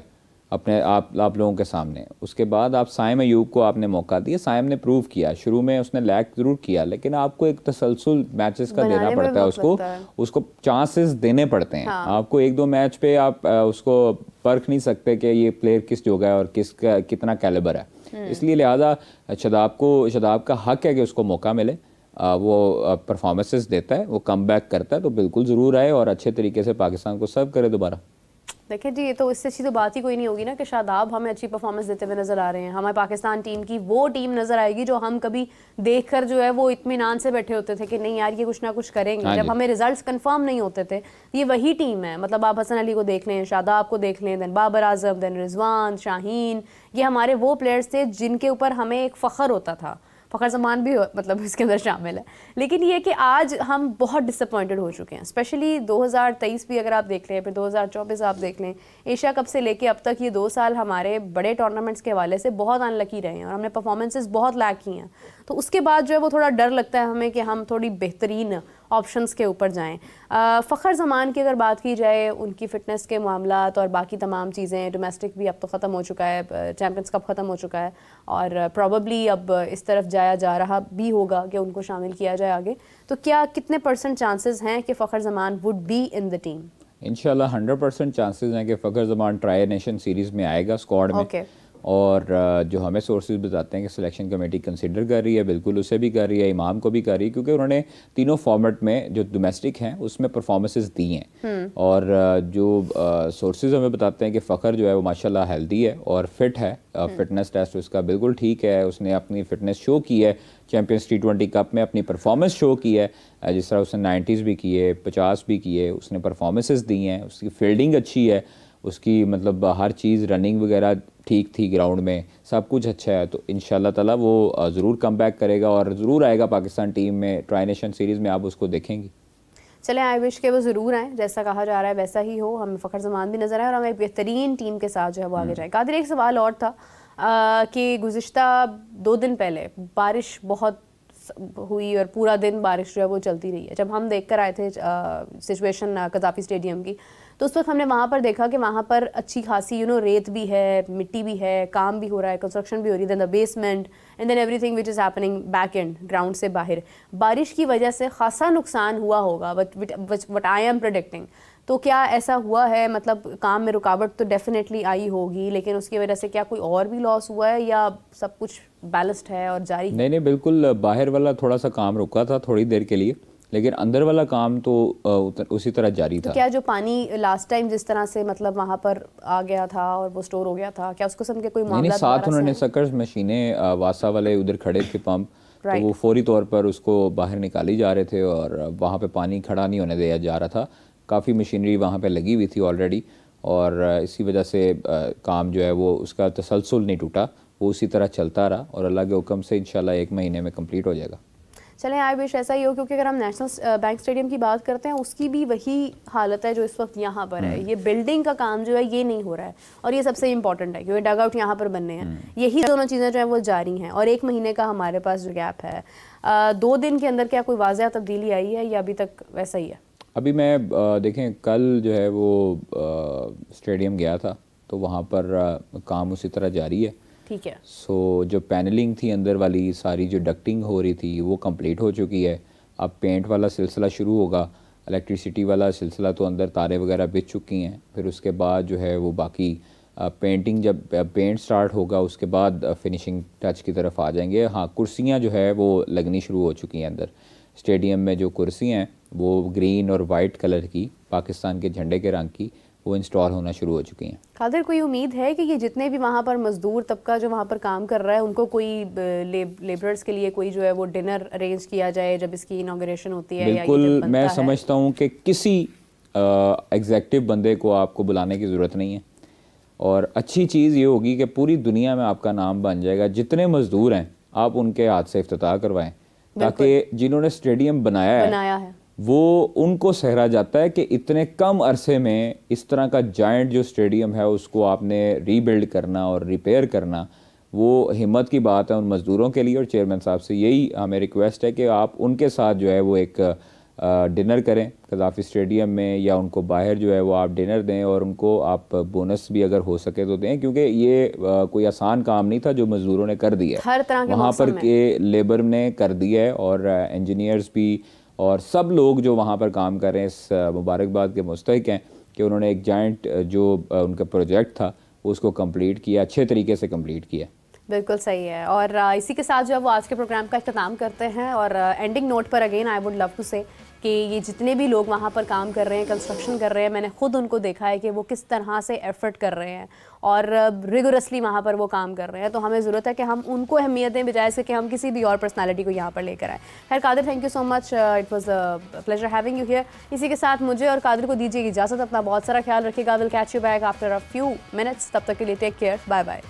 अपने आप लोगों के सामने। उसके बाद आप साइम अयूब को आपने मौका दिया, साइम ने प्रूव किया। शुरू में उसने लैग ज़रूर किया, लेकिन आपको एक तसलसल मैचेस का देना पड़ता है, उसको चांसेस देने पड़ते हैं। आपको एक दो मैच पे आप उसको परख नहीं सकते कि ये प्लेयर किस जोगा है और किसका कितना कैलिबर है। इसलिए लिहाजा शादाब का हक है कि उसको मौका मिले। वो परफॉर्मेंसेस देता है, वो कम बैक करता है, तो बिल्कुल ज़रूर आए और अच्छे तरीके से पाकिस्तान को सर्व करे दोबारा। देखिए जी, ये तो इससे अच्छी तो बात ही कोई नहीं होगी ना कि शादाब हमें अच्छी परफॉर्मेंस देते हुए नजर आ रहे हैं। हमारे पाकिस्तान टीम की वो टीम नजर आएगी जो हम कभी देखकर जो है वो इत्मीनान से बैठे होते थे कि नहीं यार ये कुछ ना कुछ करेंगे। जब हमें रिजल्ट्स कंफर्म नहीं होते थे, ये वही टीम है। मतलब आप हसन अली को देख लें, शादाब को देख लें, देन बाबर आजम, देन रिजवान, शाहीन, ये हमारे वो प्लेयर्स थे जिनके ऊपर हमें एक फ़ख्र होता था। फ़ख्र ज़मान भी मतलब इसके अंदर शामिल है। लेकिन ये कि आज हम बहुत डिसअपॉइंटेड हो चुके हैं, स्पेशली 2023 भी अगर आप देख लें, फिर 2024 आप देख लें, एशिया कप से लेके अब तक ये 2 साल हमारे बड़े टूर्नामेंट्स के हवाले से बहुत अनलकी रहे हैं और हमने परफॉर्मेंसेस बहुत लैक की हैं। तो उसके बाद जो है वो थोड़ा डर लगता है हमें कि हम थोड़ी बेहतरीन ऑप्शंस के ऊपर जाएं। फ़ख्र ज़मान की अगर बात की जाए, उनकी फ़िटनेस के मामलात और बाकी तमाम चीज़ें, डोमेस्टिक भी अब तो ख़त्म हो चुका है, चैम्पियंस कप ख़त्म हो चुका है और प्रॉबली अब इस तरफ जाया जा रहा भी होगा कि उनको शामिल किया जाए आगे। तो क्या कितने % चांसेस हैं कि Fakhar Zaman would be in the team? इंशाल्लाह 100% चांसेस हैं कि Fakhar Zaman tri nation series में आएगा स्क्वाड में। और जो हमें सोर्सेज बताते हैं कि सिलेक्शन कमेटी कंसिडर कर रही है, बिल्कुल उसे भी कर रही है, इमाम को भी कर रही है, क्योंकि उन्होंने तीनों फॉर्मेट में जो डोमेस्टिक हैं उसमें परफॉर्मेंसेस दी हैं। और जो सोर्सेज हमें बताते हैं कि फ़ख्र जो है वो माशाल्लाह हेल्दी है और फिट है, फिटनेस टेस्ट उसका बिल्कुल ठीक है, उसने अपनी फ़िटनेस शो की है, चैम्पियंस T20 कप में अपनी परफॉर्मेंस शो की है। जिस तरह उसने 90s भी किए, 50 भी किए, उसने परफॉर्मेंसेस दी हैं, उसकी फील्डिंग अच्छी है, उसकी मतलब हर चीज़ रनिंग वगैरह ठीक थी, ग्राउंड में सब कुछ अच्छा है। तो इंशाल्लाह ताला वो ज़रूर कम बैक करेगा और ज़रूर आएगा पाकिस्तान टीम में। ट्राई नेशन सीरीज़ में आप उसको देखेंगे। चलें, आई विश के वो ज़रूर आएँ, जैसा कहा जा रहा है वैसा ही हो, हमें फ़ख्र ज़मान भी नज़र आए और हमें एक बेहतरीन टीम के साथ जो है वो आगे जाए। कादिर, एक सवाल और था कि गुज़िश्ता 2 दिन पहले बारिश बहुत हुई और पूरा दिन बारिश जो है वो चलती रही है। जब हम देख कर आए थे सिचुएशन कज़ाफ़ी स्टेडियम की, तो उस वक्त हमने वहाँ पर देखा कि वहाँ पर अच्छी खासी रेत भी है, मिट्टी भी है, काम भी हो रहा है, कंस्ट्रक्शन भी हो रही है, then the basement and then everything which is happening back end, ground से बाहर। बारिश की वजह से खासा नुकसान हुआ होगा, वट आई एम प्रेडिक्टिंग। तो क्या ऐसा हुआ है? मतलब काम में रुकावट तो डेफिनेटली आई होगी, लेकिन उसकी वजह से क्या कोई और भी लॉस हुआ है या सब कुछ बैलेंस्ड है और जारी? नहीं, बिल्कुल बाहर वाला थोड़ा सा काम रुका था थोड़ी देर के लिए, लेकिन अंदर वाला काम तो उसी तरह जारी था। तो क्या जो पानी लास्ट टाइम जिस तरह से मतलब वहाँ पर आ गया था और वो स्टोर हो गया था, क्या उसको समझ के कोई मामला? नहीं, साथ उन्होंने सकर्स मशीनें वासा वाले उधर खड़े थे पंप, तो वो फौरी तौर पर उसको बाहर निकाली जा रहे थे और वहाँ पे पानी खड़ा नहीं होने दिया जा रहा था। काफ़ी मशीनरी वहाँ पे लगी हुई थी ऑलरेडी और इसी वजह से काम जो है वो उसका तसलसल नहीं टूटा, वो उसी तरह चलता रहा और अल्लाह के हुक्म से इंशाल्लाह 1 महीने में कंप्लीट हो जाएगा। चलें आई विश ऐसा ही हो, क्योंकि अगर हम नेशनल बैंक स्टेडियम की बात करते हैं उसकी भी वही हालत है जो इस वक्त यहाँ पर है। ये बिल्डिंग का काम जो है ये नहीं हो रहा है, और ये सबसे इंपॉर्टेंट है क्योंकि डग आउट यहाँ पर बनने हैं। यही दोनों चीज़ें जो है वो जारी हैं, और 1 महीने का हमारे पास जो गैप है, 2 दिन के अंदर क्या कोई वाज़ह तब्दीली आई है या अभी तक वैसा ही है? अभी मैं देखें कल जो है वो स्टेडियम गया था तो वहाँ पर काम उसी तरह जारी है। ठीक है। सो जो पैनलिंग थी अंदर वाली सारी जो डक्टिंग हो रही थी वो कंप्लीट हो चुकी है। अब पेंट वाला सिलसिला शुरू होगा। इलेक्ट्रिसिटी वाला सिलसिला तो अंदर तारे वगैरह बिछ चुकी हैं। फिर उसके बाद जो है वो बाकी पेंटिंग, जब पेंट स्टार्ट होगा उसके बाद फिनिशिंग टच की तरफ आ जाएंगे। हाँ, कुर्सियाँ जो है वो लगनी शुरू हो चुकी हैं अंदर स्टेडियम में। जो कुर्सियाँ हैं वो ग्रीन और वाइट कलर की, पाकिस्तान के झंडे के रंग की, वो इंस्टॉल होना शुरू हो चुकी हैं। कादिर, कोई उम्मीद है कि ये जितने भी वहाँ पर मजदूर तबका जो वहाँ पर काम कर रहा है उनको कोई लेबरर्स के लिए कोई जो है वो डिनर अरेंज किया जाए जब इसकी इनॉग्रेशन होती है? बिल्कुल, मैं समझता हूँ कि किसी एग्जेक्टिव बंदे को आपको बुलाने की ज़रूरत नहीं है, और अच्छी चीज़ ये होगी कि पूरी दुनिया में आपका नाम बन जाएगा। जितने मजदूर हैं आप उनके हाथ से इफ्तिताह करवाएं, ताकि जिन्होंने स्टेडियम बनाया है वो उनको सहरा जाता है कि इतने कम अरसे में इस तरह का जायंट जो स्टेडियम है उसको आपने रीबिल्ड करना और रिपेयर करना, वो हिम्मत की बात है उन मज़दूरों के लिए। और चेयरमैन साहब से यही हमें रिक्वेस्ट है कि आप उनके साथ जो है वो एक डिनर करें कज़ाफ़ी स्टेडियम में, या उनको बाहर जो है वो आप डिनर दें, और उनको आप बोनस भी अगर हो सके तो दें, क्योंकि ये कोई आसान काम नहीं था जो मज़दूरों ने कर दिया है। हर तरह के वहाँ पर के लेबर ने कर दिया है, और इंजीनियर्स भी और सब लोग जो वहाँ पर काम कर रहे हैं इस मुबारकबाद के मुस्तहिक हैं कि उन्होंने एक जायंट जो उनका प्रोजेक्ट था उसको कंप्लीट किया, अच्छे तरीके से कंप्लीट किया। बिल्कुल सही है। और इसी के साथ जो है वो आज के प्रोग्राम का इख्तिताम करते हैं। और एंडिंग नोट पर again I would love to say कि ये जितने भी लोग वहाँ पर काम कर रहे हैं, कंस्ट्रक्शन कर रहे हैं, मैंने खुद उनको देखा है कि वो किस तरह से एफर्ट कर रहे हैं और रिगोरसली वहाँ पर वो काम कर रहे हैं। तो हमें ज़रूरत है कि हम उनको अहमियत दें बजाय से कि हम किसी भी और पर्सनालिटी को यहाँ पर लेकर आए। खैर Qadir, thank you so much, it was a pleasure having you here. इसी के साथ मुझे और कादिर को दीजिए इजाज़त। अपना बहुत सारा ख्याल रखिएगा। Will catch you back after a few minutes. तब तक के लिए टेक केयर, बाय बाय।